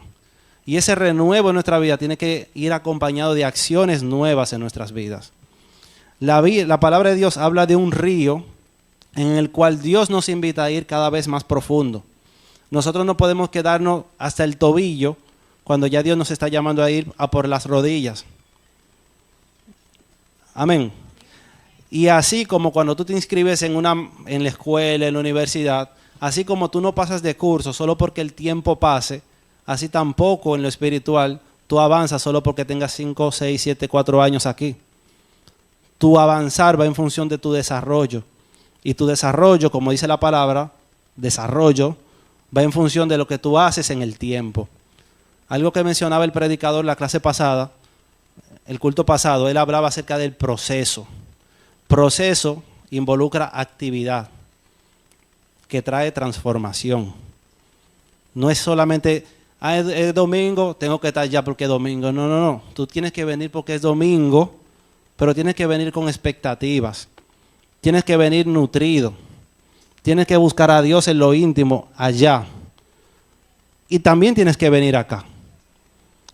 A: Y ese renuevo en nuestra vida tiene que ir acompañado de acciones nuevas en nuestras vidas. La palabra de Dios habla de un río en el cual Dios nos invita a ir cada vez más profundo. Nosotros no podemos quedarnos hasta el tobillo cuando ya Dios nos está llamando a ir a por las rodillas. Amén. Y así como cuando tú te inscribes en la escuela, en la universidad, así como tú no pasas de curso solo porque el tiempo pase, así tampoco en lo espiritual tú avanzas solo porque tengas 5, 6, 7, 4 años aquí. Tu avanzar va en función de tu desarrollo. Y tu desarrollo, como dice la palabra, desarrollo, va en función de lo que tú haces en el tiempo. Algo que mencionaba el predicador la clase pasada, el culto pasado, él hablaba acerca del proceso. Proceso involucra actividad que trae transformación. No es solamente, es domingo, tengo que estar ya porque es domingo. No. Tú tienes que venir porque es domingo, pero tienes que venir con expectativas. Tienes que venir nutrido. Tienes que buscar a Dios en lo íntimo, allá. Y también tienes que venir acá.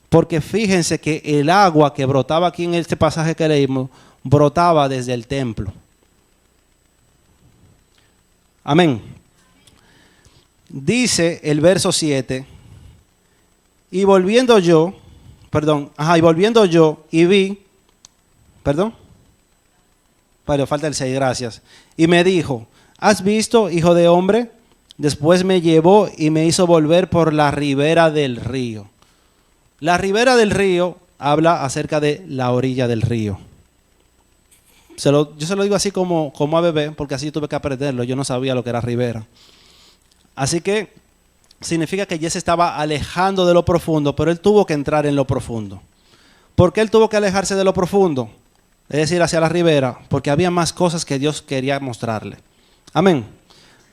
A: Porque fíjense que el agua que brotaba aquí en este pasaje que leímos, brotaba desde el templo. Amén. Dice el verso 7, y volviendo yo y vi, pero falta el 6, gracias. Y me dijo, ¿has visto, hijo de hombre? Después me llevó y me hizo volver por la ribera del río. La ribera del río habla acerca de la orilla del río. Yo se lo digo así como a bebé, porque así tuve que aprenderlo. Yo no sabía lo que era ribera. Así que significa que ya se estaba alejando de lo profundo, pero él tuvo que entrar en lo profundo. ¿Por qué él tuvo que alejarse de lo profundo? Es decir, hacia la ribera, porque había más cosas que Dios quería mostrarle. Amén.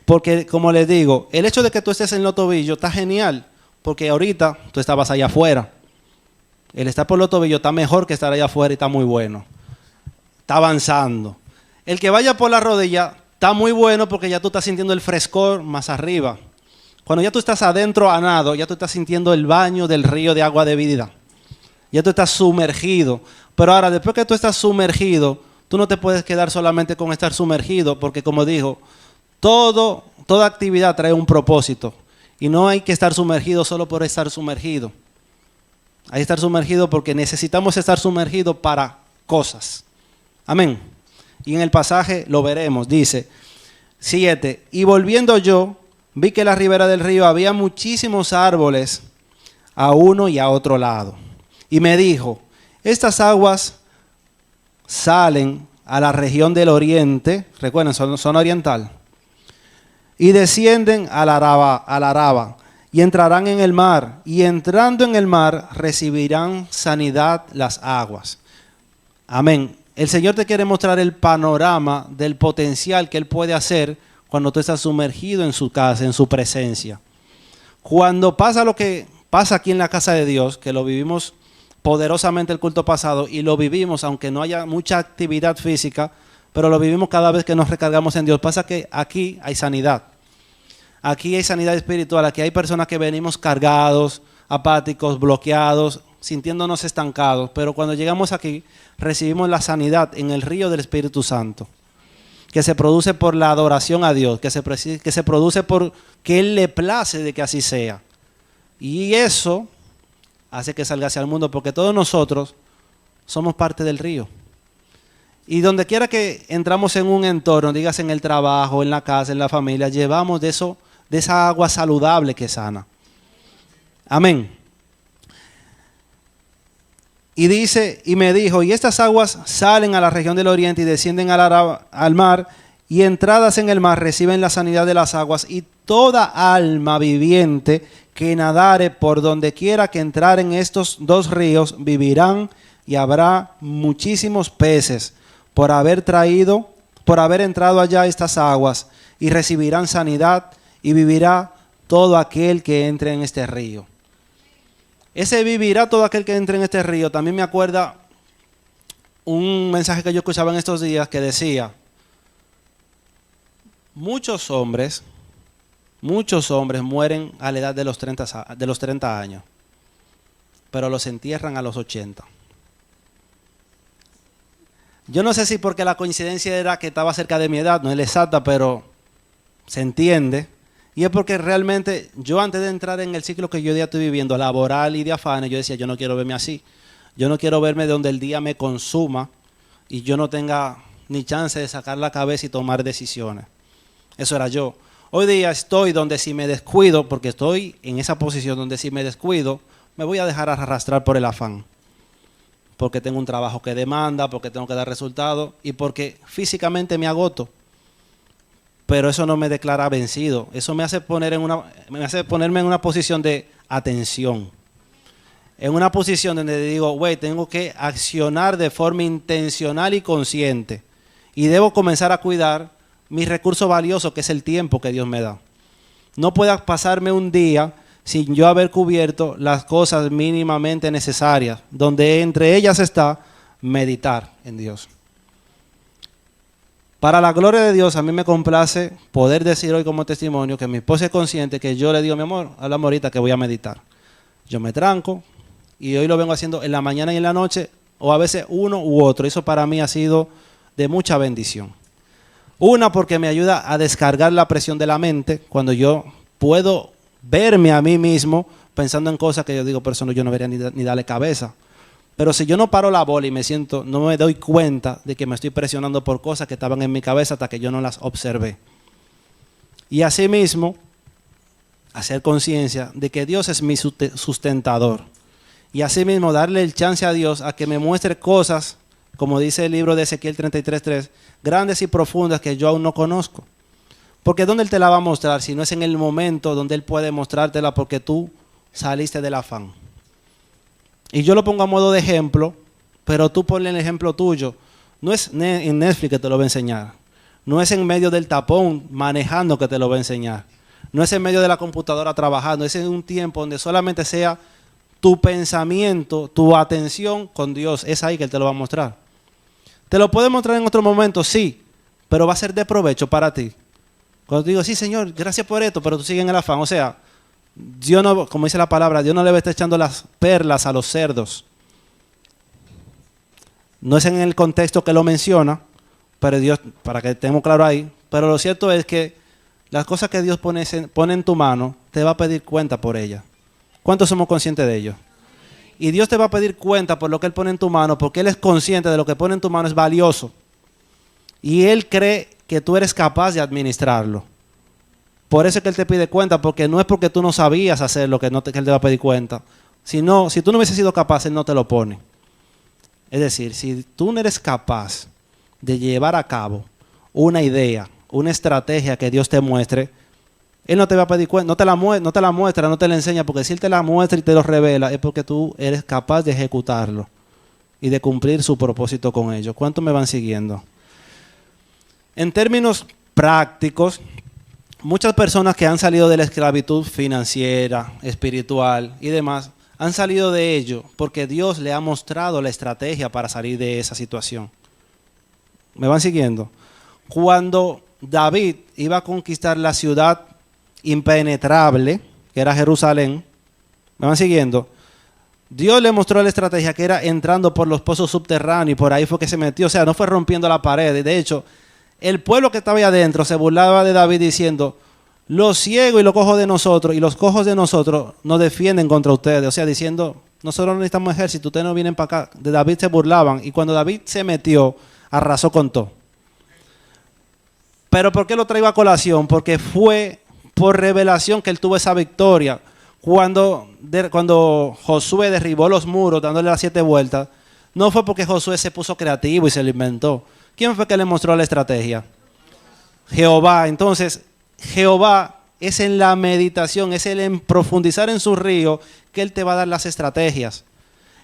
A: Porque, como les digo, el hecho de que tú estés en los tobillos está genial, porque ahorita tú estabas allá afuera. El estar por los tobillos está mejor que estar allá afuera y está muy bueno. Está avanzando. El que vaya por la rodilla está muy bueno porque ya tú estás sintiendo el frescor más arriba. Cuando ya tú estás adentro a nado, ya tú estás sintiendo el baño del río de agua de vida. Ya tú estás sumergido. Pero ahora, después que tú estás sumergido, tú no te puedes quedar solamente con estar sumergido, porque como dijo, toda actividad trae un propósito. Y no hay que estar sumergido solo por estar sumergido. Hay que estar sumergido porque necesitamos estar sumergidos para cosas. Amén. Y en el pasaje lo veremos, dice 7. Y volviendo yo, vi que en la ribera del río había muchísimos árboles a uno y a otro lado. Y me dijo, estas aguas salen a la región del oriente, recuerden, son oriental, y descienden a la Araba, y entrarán en el mar, y entrando en el mar recibirán sanidad las aguas. Amén. El Señor te quiere mostrar el panorama del potencial que Él puede hacer cuando tú estás sumergido en su casa, en su presencia. Cuando pasa lo que pasa aquí en la casa de Dios, que lo vivimos poderosamente el culto pasado y lo vivimos aunque no haya mucha actividad física, pero lo vivimos cada vez que nos recargamos en Dios. Pasa que aquí hay sanidad. Aquí hay sanidad espiritual, aquí hay personas que venimos cargados, apáticos, bloqueados, sintiéndonos estancados, pero cuando llegamos aquí recibimos la sanidad en el río del Espíritu Santo, que se produce por la adoración a Dios, que se produce por que Él le place de que así sea. Y eso hace que salga hacia el mundo, porque todos nosotros somos parte del río. Y donde quiera que entramos en un entorno, digas en el trabajo, en la casa, en la familia, llevamos de esa agua saludable que sana. Amén. Y dice, y me dijo, y estas aguas salen a la región del oriente y descienden al mar, y entradas en el mar reciben la sanidad de las aguas, y toda alma viviente que nadare por donde quiera que entrar en estos dos ríos vivirán, y habrá muchísimos peces por haber entrado allá estas aguas, y recibirán sanidad, y vivirá todo aquel que entre en este río. Ese vivirá todo aquel que entre en este río, también me acuerda un mensaje que yo escuchaba en estos días que decía, muchos hombres mueren a la edad de los 30 años, pero los entierran a los 80. Yo no sé si porque la coincidencia era que estaba cerca de mi edad, no es la exacta, pero se entiende. Y es porque realmente yo antes de entrar en el ciclo que yo ya estoy viviendo, laboral y de afanes, yo decía, yo no quiero verme así. Yo no quiero verme donde el día me consuma y yo no tenga ni chance de sacar la cabeza y tomar decisiones. Eso era yo. Hoy día estoy donde si me descuido, porque estoy en esa posición donde si me descuido, me voy a dejar arrastrar por el afán. Porque tengo un trabajo que demanda, porque tengo que dar resultados y porque físicamente me agoto. Pero eso no me declara vencido. Eso me hace ponerme en una posición de atención. En una posición donde digo, güey, tengo que accionar de forma intencional y consciente. Y debo comenzar a cuidar mi recurso valioso, que es el tiempo que Dios me da. No pueda pasarme un día sin yo haber cubierto las cosas mínimamente necesarias, donde entre ellas está meditar en Dios. Para la gloria de Dios, a mí me complace poder decir hoy como testimonio que mi esposa es consciente que yo le digo, mi amor, hablamos ahorita que voy a meditar. Yo me tranco y hoy lo vengo haciendo en la mañana y en la noche, o a veces uno u otro. Eso para mí ha sido de mucha bendición. Una, porque me ayuda a descargar la presión de la mente cuando yo puedo verme a mí mismo pensando en cosas que yo digo, pero eso no, yo no debería ni darle cabeza. Pero si yo no paro la bola y no me doy cuenta de que me estoy presionando por cosas que estaban en mi cabeza hasta que yo no las observé. Y asimismo, hacer conciencia de que Dios es mi sustentador. Y asimismo, darle el chance a Dios a que me muestre cosas, como dice el libro de Ezequiel 33:3, grandes y profundas que yo aún no conozco. Porque ¿dónde Él te la va a mostrar si no es en el momento donde Él puede mostrártela porque tú saliste del afán? Y yo lo pongo a modo de ejemplo, pero tú ponle el ejemplo tuyo. No es en Netflix que te lo va a enseñar. No es en medio del tapón manejando que te lo va a enseñar. No es en medio de la computadora trabajando. Es en un tiempo donde solamente sea tu pensamiento, tu atención con Dios. Es ahí que Él te lo va a mostrar. ¿Te lo puede mostrar en otro momento? Sí, pero va a ser de provecho para ti. Cuando te digo, sí, Señor, gracias por esto, pero tú sigues en el afán. O sea, Dios no, como dice la palabra, Dios no le va a estar echando las perlas a los cerdos. No es en el contexto que lo menciona, pero Dios, para que estemos claro ahí, pero lo cierto es que las cosas que Dios pone en tu mano, te va a pedir cuenta por ellas. ¿Cuántos somos conscientes de ello? Y Dios te va a pedir cuenta por lo que Él pone en tu mano, porque Él es consciente de lo que pone en tu mano es valioso. Y Él cree que tú eres capaz de administrarlo. Por eso es que Él te pide cuenta, porque no es porque tú no sabías hacer lo que, que Él te va a pedir cuenta. Sino, si tú no hubieses sido capaz, Él no te lo pone. Es decir, si tú no eres capaz de llevar a cabo una idea, una estrategia que Dios te muestre, Él no te va a pedir cuenta, no te la muestra, no te la enseña, porque si Él te la muestra y te lo revela, es porque tú eres capaz de ejecutarlo y de cumplir su propósito con ello. ¿Cuántos me van siguiendo? En términos prácticos, muchas personas que han salido de la esclavitud financiera, espiritual y demás, han salido de ello porque Dios le ha mostrado la estrategia para salir de esa situación. ¿Me van siguiendo? Cuando David iba a conquistar la ciudad impenetrable, que era Jerusalén, ¿me van siguiendo? Dios le mostró la estrategia que era entrando por los pozos subterráneos y por ahí fue que se metió, o sea, no fue rompiendo la pared. De hecho, el pueblo que estaba ahí adentro se burlaba de David diciendo, los ciegos y los cojos de nosotros y los cojos de nosotros nos defienden contra ustedes, o sea, diciendo, nosotros no necesitamos ejército, ustedes no vienen para acá. De David se burlaban y cuando David se metió, arrasó con todo. Pero ¿por qué lo traigo a colación? Porque fue por revelación que él tuvo esa victoria. Cuando Josué derribó los muros dándole las 7 vueltas, no fue porque Josué se puso creativo y se lo inventó. ¿Quién fue que le mostró la estrategia? Jehová. Entonces, Jehová es en la meditación, es el en profundizar en su río que Él te va a dar las estrategias.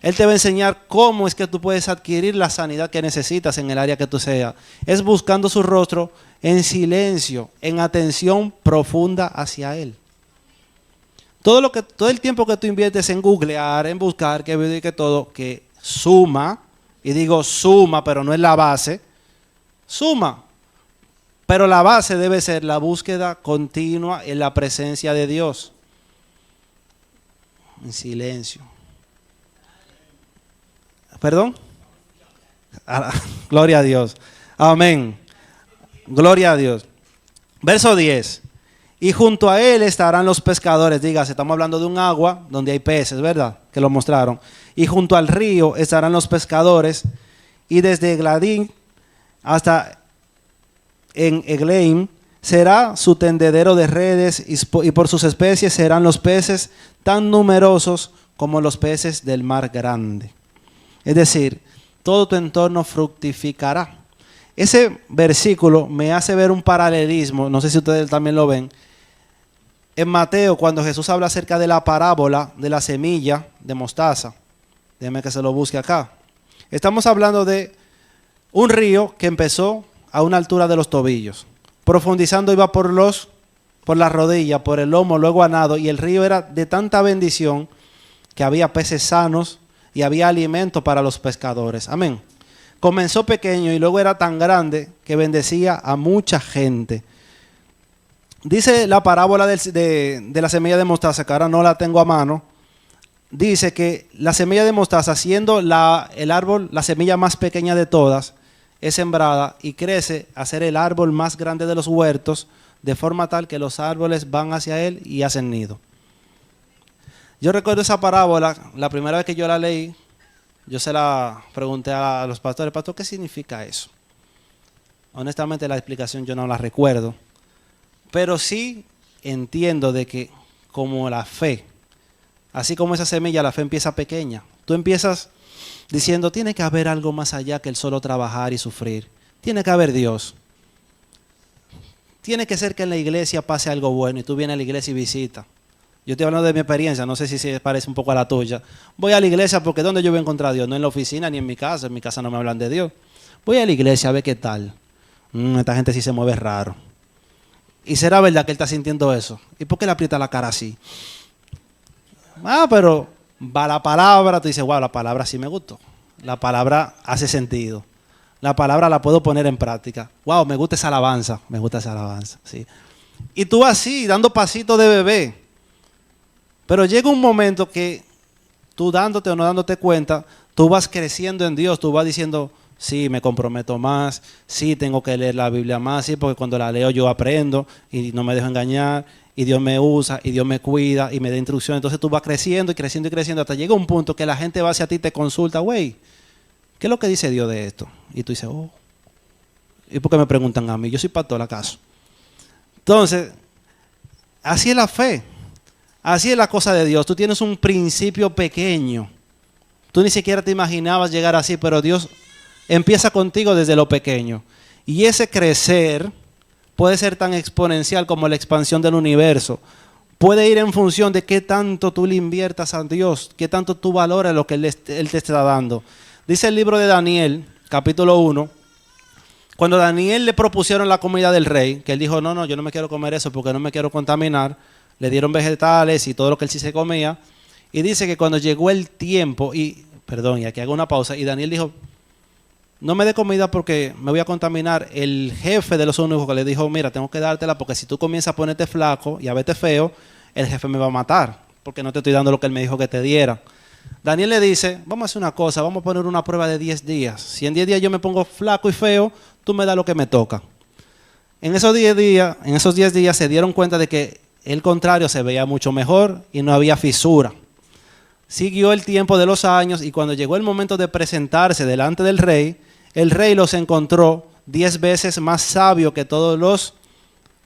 A: Él te va a enseñar cómo es que tú puedes adquirir la sanidad que necesitas en el área que tú seas. Es buscando su rostro en silencio, en atención profunda hacia Él. Todo el tiempo que tú inviertes en googlear, en buscar, que video y que todo, que suma, y digo suma, pero no es la base, suma. Pero la base debe ser la búsqueda continua en la presencia de Dios. En silencio. ¿Perdón? Gloria a Dios. Amén. Gloria a Dios. Verso 10. Y junto a él estarán los pescadores. Dígase, estamos hablando de un agua donde hay peces, ¿verdad? Que lo mostraron. Y junto al río estarán los pescadores. Y desde Egladín hasta en Eglaim será su tendedero de redes. Y por sus especies serán los peces tan numerosos como los peces del mar grande. Es decir, todo tu entorno fructificará. Ese versículo me hace ver un paralelismo, no sé si ustedes también lo ven, en Mateo cuando Jesús habla acerca de la parábola de la semilla de mostaza. Déjenme que se lo busque acá. Estamos hablando de un río que empezó a una altura de los tobillos. Profundizando iba por la rodilla, por el lomo, luego a nado, y el río era de tanta bendición que había peces sanos y había alimento para los pescadores. Amén. Comenzó pequeño y luego era tan grande que bendecía a mucha gente. Dice la parábola de la semilla de mostaza, que ahora no la tengo a mano. Dice que la semilla de mostaza, siendo el árbol, la semilla más pequeña de todas, es sembrada y crece a ser el árbol más grande de los huertos, de forma tal que los árboles van hacia él y hacen nido. Yo recuerdo esa parábola, la primera vez que yo la leí, yo se la pregunté a los pastores, pastor, ¿qué significa eso? Honestamente la explicación yo no la recuerdo, pero sí entiendo de que como la fe, así como esa semilla, la fe empieza pequeña. Tú empiezas diciendo, tiene que haber algo más allá que el solo trabajar y sufrir. Tiene que haber Dios. Tiene que ser que en la iglesia pase algo bueno y tú vienes a la iglesia y visitas. Yo estoy hablando de mi experiencia, no sé si se parece un poco a la tuya. Voy a la iglesia porque ¿dónde yo voy a encontrar a Dios? No en la oficina ni en mi casa no me hablan de Dios. Voy a la iglesia a ver qué tal. Esta gente sí se mueve raro. ¿Y será verdad que él está sintiendo eso? ¿Y por qué le aprieta la cara así? Pero va la palabra, tú dices, wow, la palabra sí me gustó. La palabra hace sentido. La palabra la puedo poner en práctica. Wow, me gusta esa alabanza, sí. Y tú así, dando pasitos de bebé. Pero llega un momento que tú dándote o no dándote cuenta, tú vas creciendo en Dios, tú vas diciendo, sí, me comprometo más, sí, tengo que leer la Biblia más, sí, porque cuando la leo yo aprendo y no me dejo engañar, y Dios me usa, y Dios me cuida, y me da instrucción. Entonces tú vas creciendo y creciendo y creciendo, hasta llega un punto que la gente va hacia ti y te consulta, güey, ¿qué es lo que dice Dios de esto? Y tú dices, oh, ¿y por qué me preguntan a mí? Yo soy pastor, ¿acaso? Entonces, así es la fe, así es la cosa de Dios. Tú tienes un principio pequeño, tú ni siquiera te imaginabas llegar así, pero Dios empieza contigo desde lo pequeño. Y ese crecer puede ser tan exponencial como la expansión del universo. Puede ir en función de qué tanto tú le inviertas a Dios, qué tanto tú valoras lo que Él te está dando. Dice el libro de Daniel, capítulo 1, cuando a Daniel le propusieron la comida del rey, que él dijo, no, yo no me quiero comer eso porque no me quiero contaminar, le dieron vegetales y todo lo que él sí se comía, y dice que cuando llegó el tiempo, y aquí hago una pausa, y Daniel dijo, no me dé comida porque me voy a contaminar. El jefe de los eunucos que le dijo, mira, tengo que dártela porque si tú comienzas a ponerte flaco y a verte feo, el jefe me va a matar porque no te estoy dando lo que él me dijo que te diera. Daniel le dice, vamos a hacer una cosa, vamos a poner una prueba de 10 días. Si en 10 días yo me pongo flaco y feo, tú me das lo que me toca. En esos 10 días se dieron cuenta de que el contrario se veía mucho mejor y no había fisura. Siguió el tiempo de los años y cuando llegó el momento de presentarse delante del rey, el rey los encontró 10 veces más sabios que todos los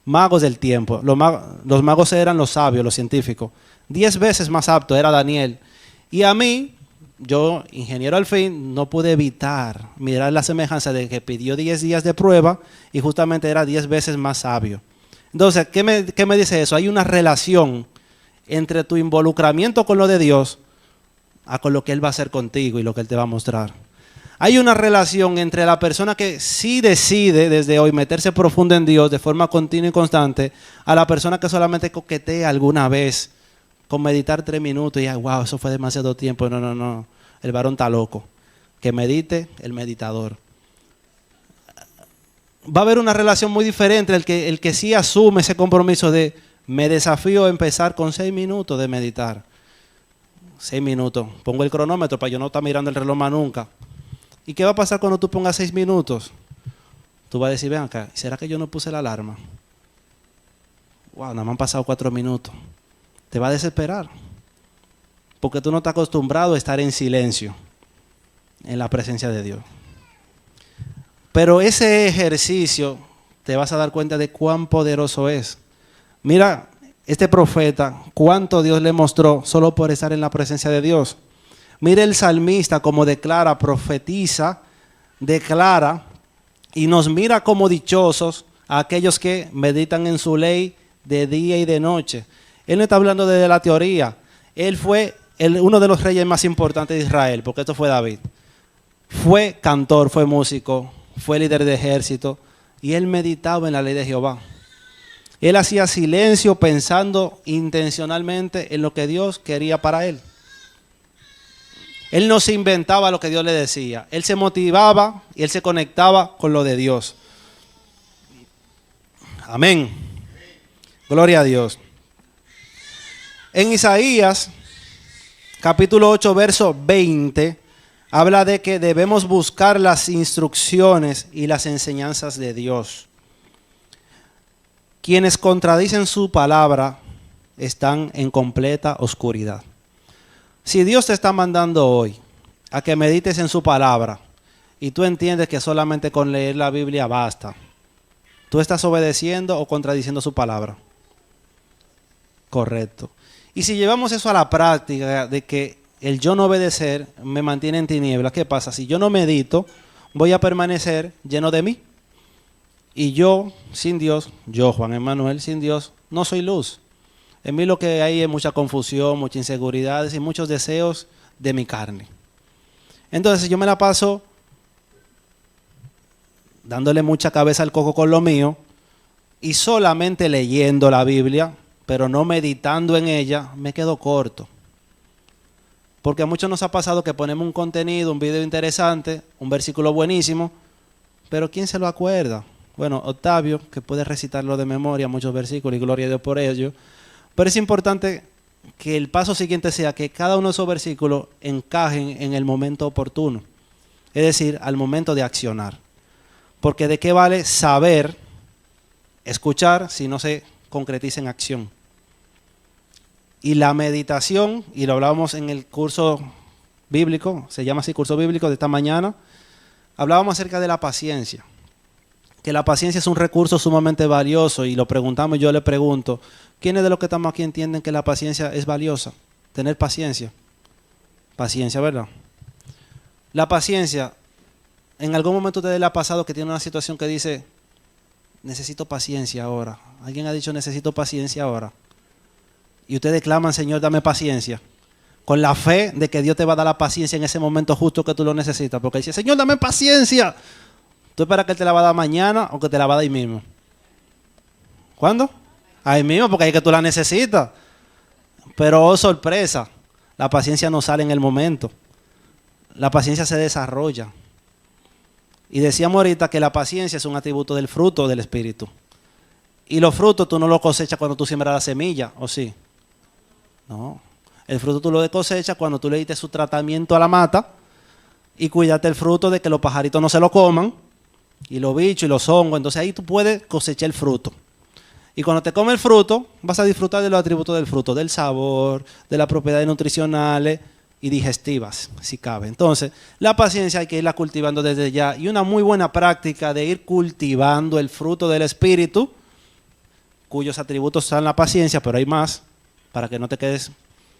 A: magos del tiempo. Los magos eran los sabios, los científicos. 10 veces más apto era Daniel. Y a mí, yo, ingeniero al fin, no pude evitar mirar la semejanza de que pidió 10 días de prueba y justamente era 10 veces más sabio. Entonces, ¿qué me dice eso? Hay una relación entre tu involucramiento con lo de Dios a con lo que Él va a hacer contigo y lo que Él te va a mostrar. Hay una relación entre la persona que sí decide desde hoy meterse profundo en Dios de forma continua y constante a la persona que solamente coquetea alguna vez con meditar 3 minutos y wow, eso fue demasiado tiempo. No, el varón está loco. Que medite el meditador. Va a haber una relación muy diferente el que sí asume ese compromiso de me desafío a empezar con 6 minutos de meditar. 6 minutos. Pongo el cronómetro para yo no estar mirando el reloj más nunca. ¿Y qué va a pasar cuando tú pongas 6 minutos? Tú vas a decir, ven acá, ¿será que yo no puse la alarma? Wow, nada más han pasado 4 minutos. Te va a desesperar. Porque tú no estás acostumbrado a estar en silencio, en la presencia de Dios. Pero ese ejercicio te vas a dar cuenta de cuán poderoso es. Mira, este profeta, cuánto Dios le mostró solo por estar en la presencia de Dios. Mire el salmista como declara, profetiza, declara y nos mira como dichosos a aquellos que meditan en su ley de día y de noche. Él no está hablando de la teoría. Él fue uno de los reyes más importantes de Israel, porque esto fue David. Fue cantor, fue músico, fue líder de ejército y él meditaba en la ley de Jehová. Él hacía silencio pensando intencionalmente en lo que Dios quería para él. Él no se inventaba lo que Dios le decía. Él se motivaba y él se conectaba con lo de Dios. Amén. Gloria a Dios. En Isaías, capítulo 8, verso 20, habla de que debemos buscar las instrucciones y las enseñanzas de Dios. Quienes contradicen su palabra están en completa oscuridad. Si Dios te está mandando hoy a que medites en su palabra y tú entiendes que solamente con leer la Biblia basta, ¿tú estás obedeciendo o contradiciendo su palabra? Correcto. Y si llevamos eso a la práctica de que el yo no obedecer me mantiene en tinieblas, ¿qué pasa? Si yo no medito, voy a permanecer lleno de mí. Y yo, sin Dios, yo, Juan Emanuel, sin Dios, no soy luz. En mí lo que hay es mucha confusión, muchas inseguridades y muchos deseos de mi carne. Entonces yo me la paso dándole mucha cabeza al coco con lo mío y solamente leyendo la Biblia, pero no meditando en ella, me quedo corto. Porque a muchos nos ha pasado que ponemos un contenido, un video interesante, un versículo buenísimo, pero ¿quién se lo acuerda? Bueno, Octavio, que puede recitarlo de memoria, muchos versículos, y gloria a Dios por ello. Pero es importante que el paso siguiente sea que cada uno de esos versículos encajen en el momento oportuno. Es decir, al momento de accionar. Porque ¿de qué vale saber, escuchar, si no se concretiza en acción? Y la meditación, y lo hablábamos en el curso bíblico, se llama así, curso bíblico de esta mañana, hablábamos acerca de la paciencia. Que la paciencia es un recurso sumamente valioso y lo preguntamos, yo le pregunto, ¿quiénes de los que estamos aquí entienden que la paciencia es valiosa? Tener paciencia. Paciencia, ¿verdad? La paciencia, en algún momento usted le ha pasado que tiene una situación que dice, necesito paciencia ahora. ¿Alguien ha dicho necesito paciencia ahora? Y ustedes claman, Señor, dame paciencia. Con la fe de que Dios te va a dar la paciencia en ese momento justo que tú lo necesitas. Porque dice, Señor, dame paciencia. ¿Tú esperas que Él te la va a dar mañana o que te la va a dar ahí mismo? ¿Cuándo? Ahí mismo, porque ahí es que tú la necesitas. Pero, oh sorpresa, la paciencia no sale en el momento. La paciencia se desarrolla. Y decíamos ahorita que la paciencia es un atributo del fruto del Espíritu. Y los frutos tú no los cosechas cuando tú siembras la semilla, ¿o sí? No. El fruto tú lo cosechas cuando tú le diste su tratamiento a la mata y cuídate el fruto de que los pajaritos no se lo coman y los bichos y los hongos. Entonces ahí tú puedes cosechar el fruto. Y cuando te comes el fruto, vas a disfrutar de los atributos del fruto, del sabor, de las propiedades nutricionales y digestivas, si cabe. Entonces, la paciencia hay que irla cultivando desde ya. Y una muy buena práctica de ir cultivando el fruto del Espíritu, cuyos atributos son la paciencia, pero hay más, para que no te quedes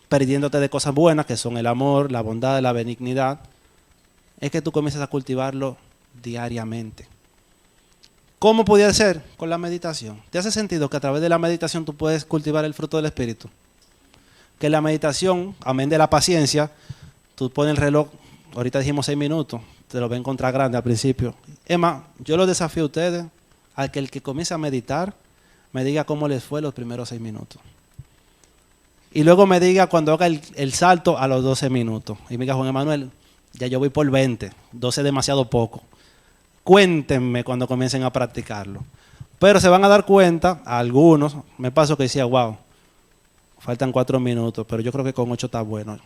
A: perdiéndote de cosas buenas, que son el amor, la bondad, la benignidad, es que tú comiences a cultivarlo diariamente. ¿Cómo podía ser? Con la meditación. ¿Te hace sentido que a través de la meditación tú puedes cultivar el fruto del Espíritu? Que la meditación, amén de la paciencia, tú pones el reloj, ahorita dijimos 6 minutos, te lo va a encontrar grande al principio. Es más, yo los desafío a ustedes, a que el que comience a meditar, me diga cómo les fue los primeros 6 minutos. Y luego me diga cuando haga el salto a los 12 minutos. Y me diga, Juan Emanuel, ya yo voy por 20, 12 es demasiado poco. Cuéntenme cuando comiencen a practicarlo. Pero se van a dar cuenta, a algunos, me pasó que decía, wow, faltan 4 minutos, pero yo creo que con 8 está bueno.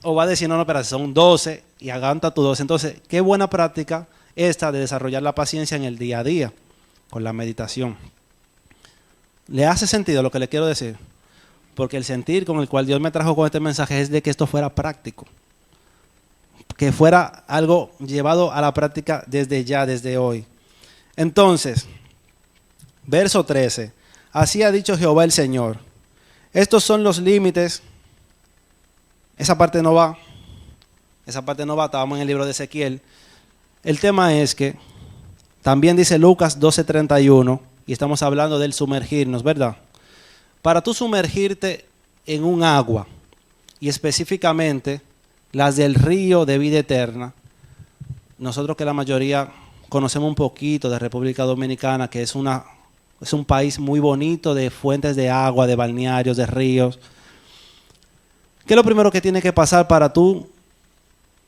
A: O va a decir, no, pero son 12 y aguanta tu 12. Entonces, qué buena práctica esta de desarrollar la paciencia en el día a día, con la meditación. ¿Le hace sentido lo que le quiero decir? Porque el sentir con el cual Dios me trajo con este mensaje es de que esto fuera práctico. Que fuera algo llevado a la práctica desde ya, desde hoy. Entonces, verso 13. Así ha dicho Jehová el Señor. Estos son los límites. Esa parte no va. Estábamos en el libro de Ezequiel. El tema es que también dice Lucas 12:31, y estamos hablando del sumergirnos, ¿verdad? Para tú sumergirte en un agua, y específicamente las del río de vida eterna, nosotros que la mayoría conocemos un poquito de República Dominicana, que es un país muy bonito de fuentes de agua, de balnearios, de ríos. ¿Qué es lo primero que tiene que pasar para tú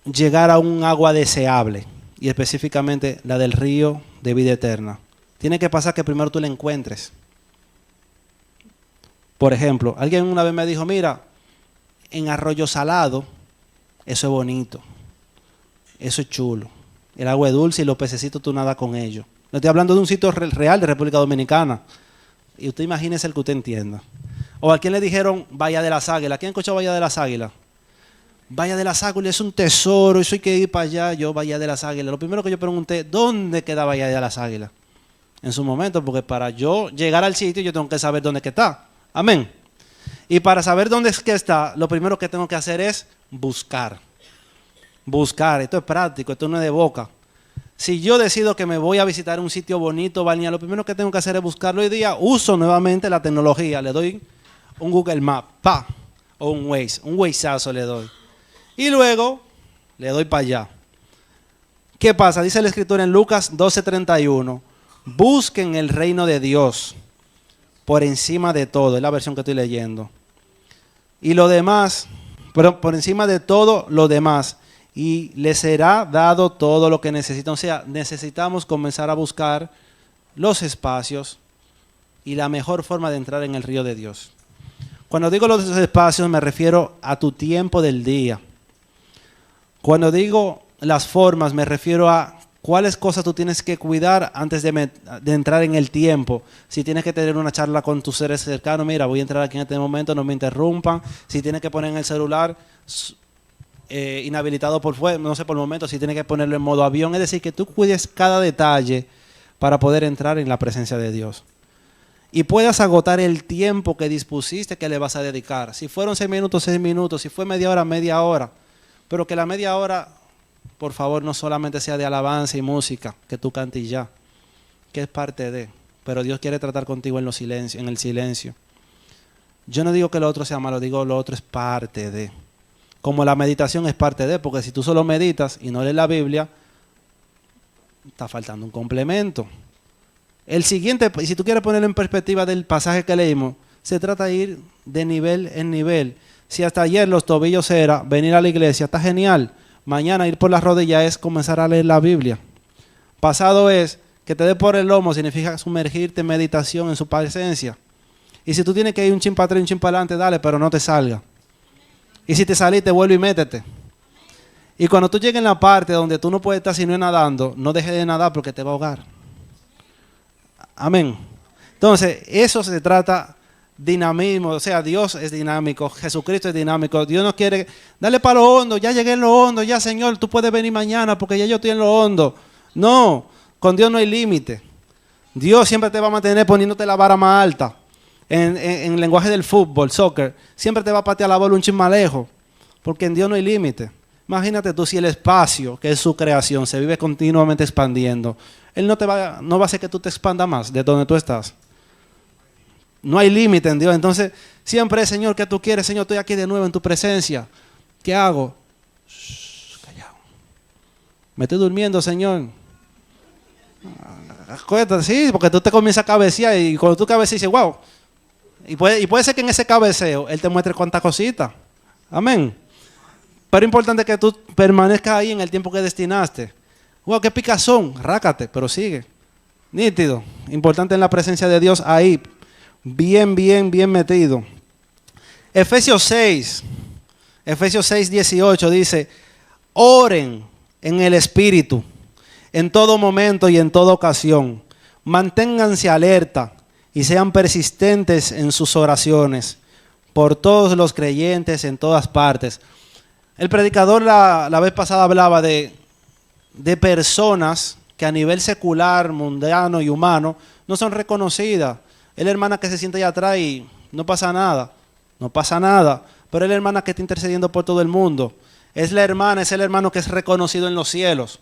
A: llegar a un agua deseable? Y específicamente la del río de vida eterna. Tiene que pasar que primero tú la encuentres. Por ejemplo, alguien una vez me dijo, mira, en Arroyo Salado, eso es bonito, eso es chulo. El agua es dulce y los pececitos tú nadas con ellos. No estoy hablando de un sitio real de República Dominicana. Y usted imagínese el que usted entienda. O a quien le dijeron Bahía de las Águilas. ¿Quién escuchó Bahía de las Águilas? Bahía de las Águilas es un tesoro, eso hay que ir para allá. Yo, Bahía de las Águilas. Lo primero que yo pregunté, ¿dónde queda Bahía de las Águilas? En su momento, porque para yo llegar al sitio yo tengo que saber dónde que está. Amén. Y para saber dónde es que está, lo primero que tengo que hacer es buscar. Buscar, esto es práctico, esto no es de boca. Si yo decido que me voy a visitar un sitio bonito, balneario, lo primero que tengo que hacer es buscarlo. Hoy día uso nuevamente la tecnología, le doy un Google Maps, o un Waze, un Wazeazo le doy. Y luego le doy para allá. ¿Qué pasa? Dice la Escritura en Lucas 12:31. Busquen el reino de Dios por encima de todo. Es la versión que estoy leyendo. Y lo demás, pero por encima de todo lo demás. Y les será dado todo lo que necesitan. O sea, necesitamos comenzar a buscar los espacios y la mejor forma de entrar en el río de Dios. Cuando digo los espacios me refiero a tu tiempo del día. Cuando digo las formas me refiero a cuáles cosas tú tienes que cuidar antes de entrar en el tiempo. Si tienes que tener una charla con tus seres cercanos, mira, voy a entrar aquí en este momento, no me interrumpan. Si tienes que poner en el celular inhabilitado por fuera, no sé, por el momento, si tienes que ponerlo en modo avión. Es decir, que tú cuides cada detalle para poder entrar en la presencia de Dios. Y puedas agotar el tiempo que dispusiste que le vas a dedicar. Si fueron 6 minutos, 6 minutos. Si fue media hora. Pero que la media hora, por favor, no solamente sea de alabanza y música, que tú cantes ya, que es parte de. Pero Dios quiere tratar contigo en el silencio. Yo no digo que lo otro sea malo, digo lo otro es parte de. Como la meditación es parte de, porque si tú solo meditas y no lees la Biblia, está faltando un complemento. El siguiente, y si tú quieres ponerlo en perspectiva del pasaje que leímos, se trata de ir de nivel en nivel. Si hasta ayer los tobillos era venir a la iglesia, está genial. Mañana ir por las rodillas es comenzar a leer la Biblia. Pasado es que te dé por el lomo, significa sumergirte en meditación en su presencia. Y si tú tienes que ir un chin para atrás y un chin para adelante, dale, pero no te salga. Y si te saliste, vuelve y métete. Y cuando tú llegues en la parte donde tú no puedes estar sino nadando, no dejes de nadar porque te va a ahogar. Amén. Entonces, eso se trata dinamismo, o sea, Dios es dinámico, Jesucristo es dinámico. Dios no quiere, dale para lo hondo, ya llegué en lo hondo, ya Señor, tú puedes venir mañana porque ya yo estoy en lo hondo. No, con Dios no hay límite. Dios siempre te va a mantener poniéndote la vara más alta. En el lenguaje del fútbol, soccer, siempre te va a patear la bola un chin más lejos, porque en Dios no hay límite. Imagínate tú si el espacio, que es su creación, se vive continuamente expandiendo. Él no va a hacer que tú te expandas más de donde tú estás. No hay límite en Dios. Entonces, siempre, Señor, ¿qué tú quieres? Señor, estoy aquí de nuevo en tu presencia. ¿Qué hago? Callado. Me estoy durmiendo, Señor. Acuérdate, sí, porque tú te comienzas a cabecear y cuando tú cabeceas dices, wow. Y puede ser que en ese cabeceo Él te muestre cuántas cositas. Amén. Pero es importante que tú permanezcas ahí en el tiempo que destinaste. Wow, qué picazón, rácate, pero sigue. Nítido. Importante en la presencia de Dios ahí. Bien metido. Efesios 6, 18 dice, oren en el Espíritu, en todo momento y en toda ocasión. Manténganse alerta y sean persistentes en sus oraciones por todos los creyentes en todas partes. El predicador la vez pasada hablaba de personas que a nivel secular, mundano y humano no son reconocidas. Es la hermana que se siente allá atrás y no pasa nada, pero es la hermana que está intercediendo por todo el mundo. Es el hermano que es reconocido en los cielos.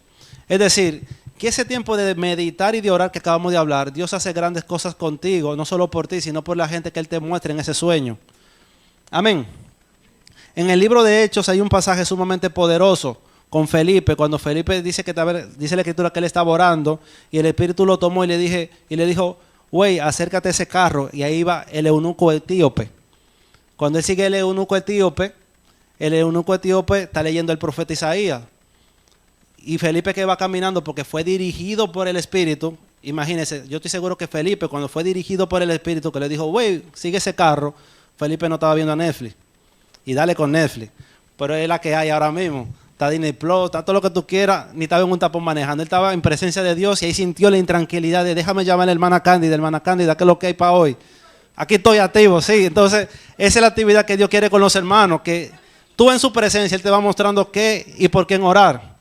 A: Es decir, que ese tiempo de meditar y de orar que acabamos de hablar, Dios hace grandes cosas contigo, no solo por ti, sino por la gente que Él te muestra en ese sueño. Amén. En el libro de Hechos hay un pasaje sumamente poderoso con Felipe, cuando Felipe dice la Escritura que él estaba orando y el Espíritu lo tomó y le dijo, güey, acércate a ese carro, y ahí va el eunuco etíope. Cuando él sigue el eunuco etíope está leyendo el profeta Isaías. Y Felipe que va caminando porque fue dirigido por el Espíritu, imagínense, yo estoy seguro que Felipe cuando fue dirigido por el Espíritu que le dijo, güey, sigue ese carro, Felipe no estaba viendo a Netflix. Y dale con Netflix. Pero es la que hay ahora mismo. Está Disney Plus, está todo lo que tú quieras, ni estaba en un tapón manejando. Él estaba en presencia de Dios y ahí sintió la intranquilidad de déjame llamar a la hermana Cándida, ¿qué es lo que hay para hoy? Aquí estoy activo, sí. Entonces, esa es la actividad que Dios quiere con los hermanos, que tú en su presencia, Él te va mostrando qué y por qué orar.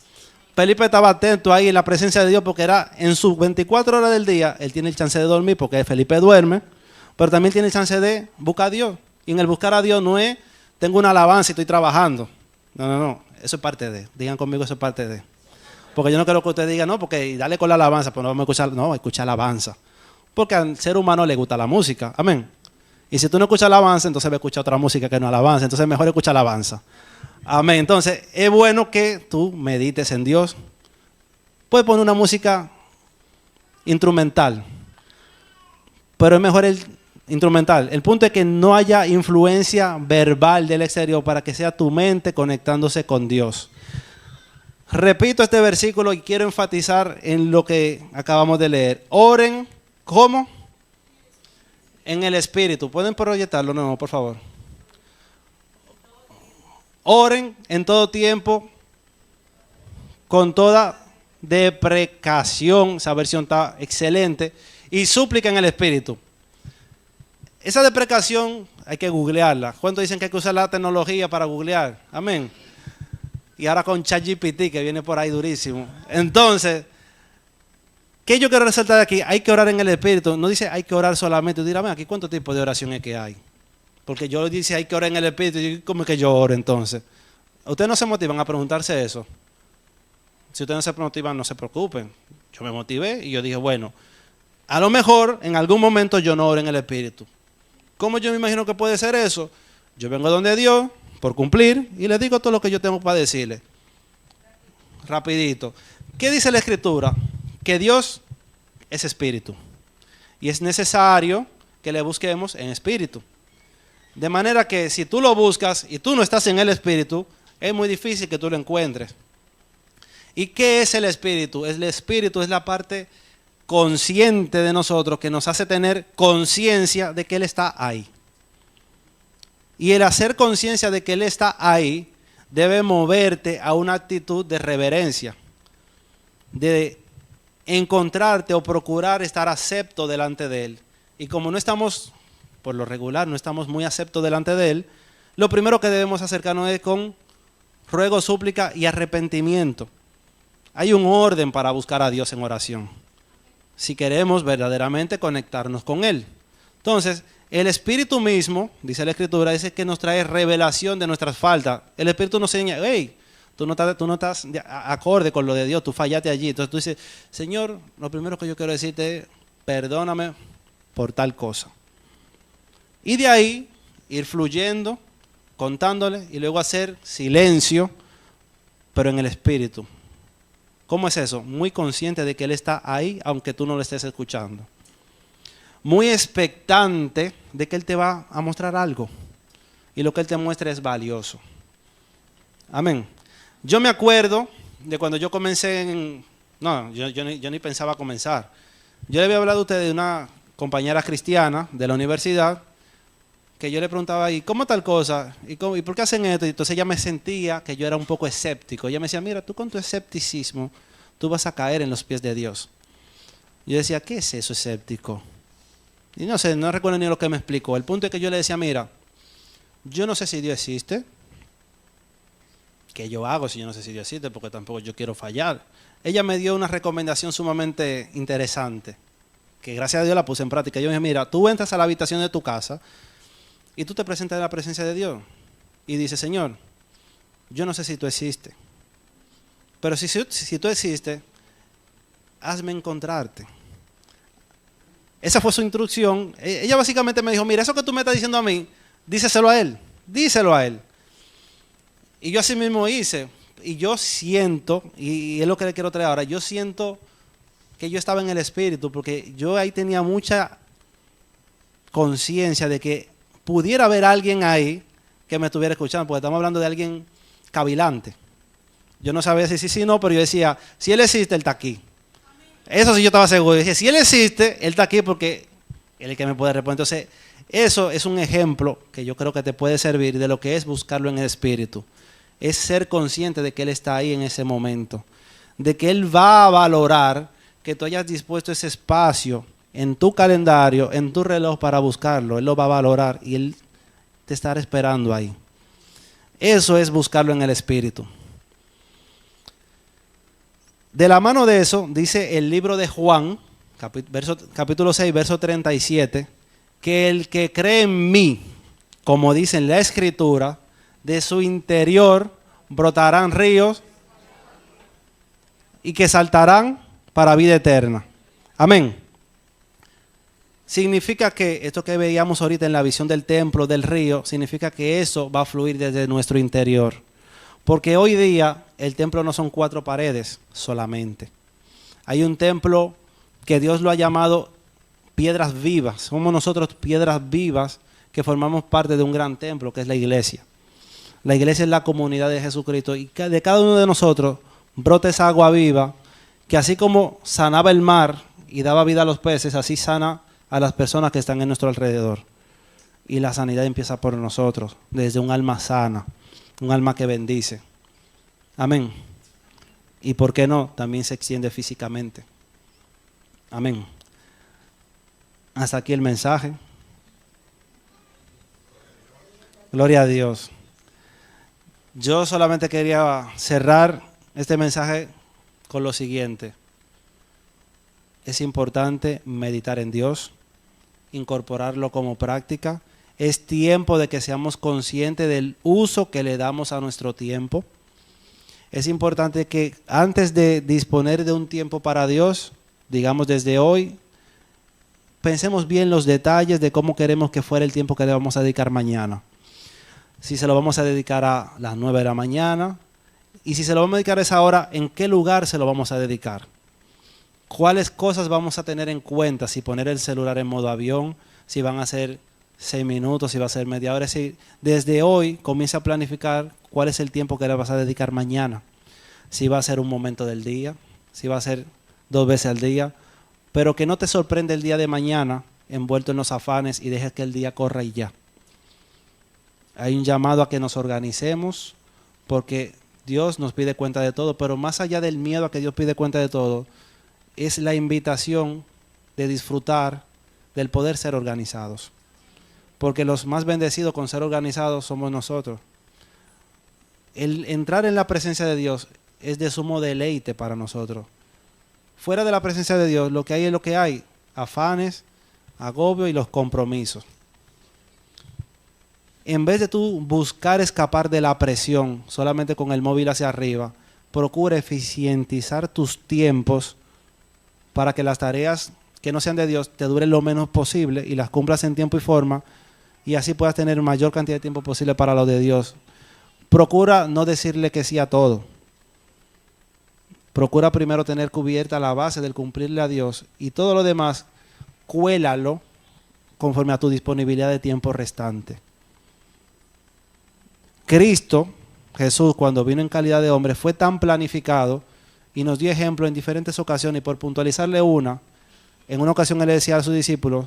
A: Felipe estaba atento ahí en la presencia de Dios porque era en sus 24 horas del día, él tiene el chance de dormir porque Felipe duerme, pero también tiene el chance de buscar a Dios. Y en el buscar a Dios no es, tengo una alabanza y estoy trabajando. No. Eso es parte de. Digan conmigo, eso es parte de. Porque yo no quiero que usted diga, no, porque dale con la alabanza, pues no vamos a escuchar, no, escucha alabanza. Porque al ser humano le gusta la música. Amén. Y si tú no escuchas alabanza, entonces va a escuchar otra música que no alabanza. Entonces mejor escucha alabanza. Amén. Entonces es bueno que tú medites en Dios. Puedes poner una música instrumental. Pero es mejor el instrumental. El punto es que no haya influencia verbal del exterior para que sea tu mente conectándose con Dios. Repito este versículo y quiero enfatizar en lo que acabamos de leer. Oren, ¿cómo? En el Espíritu. ¿Pueden proyectarlo nuevo, por favor? Oren en todo tiempo, con toda deprecación, esa versión está excelente, y súplica en el Espíritu. Esa deprecación hay que googlearla. ¿Cuántos dicen que hay que usar la tecnología para googlear? Amén. Y ahora con ChatGPT, que viene por ahí durísimo. Entonces, ¿qué yo quiero resaltar de aquí? Hay que orar en el Espíritu. No dice hay que orar solamente. Dirá, aquí ¿cuántos tipos de oración es que hay? Porque yo dice hay que orar en el Espíritu. Y ¿cómo es que yo oro entonces? ¿Ustedes no se motivan a preguntarse eso? Si ustedes no se motivan, no se preocupen. Yo me motivé y yo dije, bueno, a lo mejor en algún momento yo no oro en el Espíritu. ¿Cómo yo me imagino que puede ser eso? Yo vengo donde Dios por cumplir y le digo todo lo que yo tengo para decirle. Rapidito. ¿Qué dice la Escritura? Que Dios es espíritu y es necesario que le busquemos en espíritu. De manera que si tú lo buscas y tú no estás en el espíritu, es muy difícil que tú lo encuentres. ¿Y qué es el espíritu? El espíritu es la parte consciente de nosotros que nos hace tener conciencia de que Él está ahí. Y el hacer conciencia de que Él está ahí debe moverte a una actitud de reverencia, de encontrarte o procurar estar acepto delante de Él. Y como no estamos, por lo regular, no estamos muy aceptos delante de Él, lo primero que debemos acercarnos es con ruego, súplica y arrepentimiento. Hay un orden para buscar a Dios en oración, si queremos verdaderamente conectarnos con Él. Entonces, el Espíritu mismo, dice la Escritura, dice que nos trae revelación de nuestras faltas. El Espíritu nos enseña, hey, tú no estás acorde con lo de Dios, tú fallaste allí. Entonces tú dices, Señor, lo primero que yo quiero decirte es, perdóname por tal cosa. Y de ahí, ir fluyendo, contándole, y luego hacer silencio, pero en el Espíritu. ¿Cómo es eso? Muy consciente de que Él está ahí, aunque tú no lo estés escuchando. Muy expectante de que Él te va a mostrar algo. Y lo que Él te muestra es valioso. Amén. Yo me acuerdo de cuando yo comencé yo ni pensaba comenzar. Yo le había hablado a ustedes de una compañera cristiana de la universidad, que yo le preguntaba, ¿y cómo tal cosa? ¿Y por qué hacen esto? Y entonces ella me sentía que yo era un poco escéptico. Ella me decía, mira, tú con tu escepticismo, tú vas a caer en los pies de Dios. Yo decía, ¿qué es eso escéptico? Y no sé, no recuerdo ni lo que me explicó. El punto es que yo le decía, mira, yo no sé si Dios existe. ¿Qué yo hago si yo no sé si Dios existe? Porque tampoco yo quiero fallar. Ella me dio una recomendación sumamente interesante, que gracias a Dios la puse en práctica. Yo dije, mira, tú entras a la habitación de tu casa y tú te presentas en la presencia de Dios y dices, Señor, yo no sé si tú existes, pero si tú existes, hazme encontrarte. Esa fue su instrucción. Ella básicamente me dijo, mira, eso que tú me estás diciendo a mí, díselo a Él, díselo a Él. Y yo así mismo hice, y yo siento, y es lo que le quiero traer ahora, yo siento que yo estaba en el Espíritu, porque yo ahí tenía mucha conciencia de que pudiera haber alguien ahí que me estuviera escuchando, porque estamos hablando de alguien cavilante. Yo no sabía si no, pero yo decía, si Él existe, Él está aquí. Eso sí yo estaba seguro. Yo decía, si Él existe, Él está aquí porque Él es el que me puede responder. Entonces, eso es un ejemplo que yo creo que te puede servir de lo que es buscarlo en el Espíritu. Es ser consciente de que Él está ahí en ese momento. De que Él va a valorar que tú hayas dispuesto ese espacio en tu calendario, en tu reloj para buscarlo. Él lo va a valorar y Él te estará esperando ahí. Eso es buscarlo en el Espíritu. De la mano de eso, dice el libro de Juan, capítulo 6, verso 37, que el que cree en mí, como dice en la Escritura, de su interior brotarán ríos y que saltarán para vida eterna. Amén. Significa que esto que veíamos ahorita en la visión del templo, del río, significa que eso va a fluir desde nuestro interior. Porque hoy día el templo no son 4 paredes solamente. Hay un templo que Dios lo ha llamado piedras vivas. Somos nosotros piedras vivas que formamos parte de un gran templo que es la iglesia. La iglesia es la comunidad de Jesucristo y de cada uno de nosotros brota esa agua viva que así como sanaba el mar y daba vida a los peces, así sana a las personas que están en nuestro alrededor. Y la sanidad empieza por nosotros, desde un alma sana. un alma que bendice. Amén. Y por qué no, también se extiende físicamente. Amén. Hasta aquí el mensaje. Gloria a Dios. Yo solamente quería cerrar este mensaje con lo siguiente. Es importante meditar en Dios, incorporarlo como práctica. Es tiempo de que seamos conscientes del uso que le damos a nuestro tiempo. Es importante que antes de disponer de un tiempo para Dios, digamos desde hoy, pensemos bien los detalles de cómo queremos que fuera el tiempo que le vamos a dedicar mañana. Si se lo vamos a dedicar a las 9 de la mañana, y si se lo vamos a dedicar a esa hora, ¿en qué lugar se lo vamos a dedicar? ¿Cuáles cosas vamos a tener en cuenta? Si poner el celular en modo avión, si van a ser 6 minutos, si va a ser media hora. Si desde hoy comienza a planificar cuál es el tiempo que le vas a dedicar mañana. Si va a ser un momento del día, si va a ser 2 veces al día, pero que no te sorprenda el día de mañana envuelto en los afanes y dejes que el día corra y ya. Hay un llamado a que nos organicemos porque Dios nos pide cuenta de todo, pero más allá del miedo a que Dios pide cuenta de todo, es la invitación de disfrutar del poder ser organizados. Porque los más bendecidos con ser organizados somos nosotros. El entrar en la presencia de Dios es de sumo deleite para nosotros. Fuera de la presencia de Dios, lo que hay es lo que hay: afanes, agobio y los compromisos. En vez de tú buscar escapar de la presión solamente con el móvil hacia arriba, procura eficientizar tus tiempos para que las tareas que no sean de Dios te duren lo menos posible y las cumplas en tiempo y forma, y así puedas tener mayor cantidad de tiempo posible para lo de Dios. Procura no decirle que sí a todo. Procura primero tener cubierta la base del cumplirle a Dios, y todo lo demás cuélalo conforme a tu disponibilidad de tiempo restante. Cristo, Jesús, cuando vino en calidad de hombre, fue tan planificado y nos dio ejemplo en diferentes ocasiones. Y por puntualizarle en una ocasión él le decía a sus discípulos: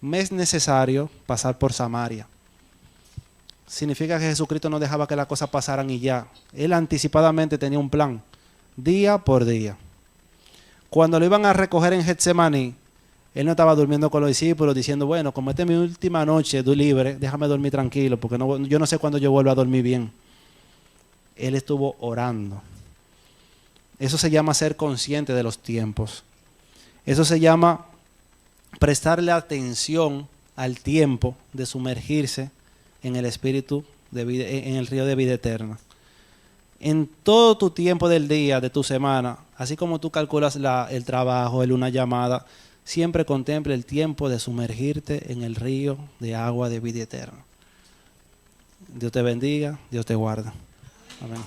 A: me es necesario pasar por Samaria. Significa que Jesucristo no dejaba que las cosas pasaran y ya. Él anticipadamente tenía un plan, día por día. Cuando lo iban a recoger en Getsemaní, él no estaba durmiendo con los discípulos diciendo: bueno, como esta es mi última noche libre, déjame dormir tranquilo, porque yo no sé cuándo yo vuelva a dormir bien. Él estuvo orando. Eso se llama ser consciente de los tiempos. Eso se llama prestarle atención al tiempo de sumergirse en el espíritu de vida, en el río de vida eterna. En todo tu tiempo del día, de tu semana, así como tú calculas el trabajo, una llamada, siempre contemple el tiempo de sumergirte en el río de agua de vida eterna. Dios te bendiga, Dios te guarda. Amén.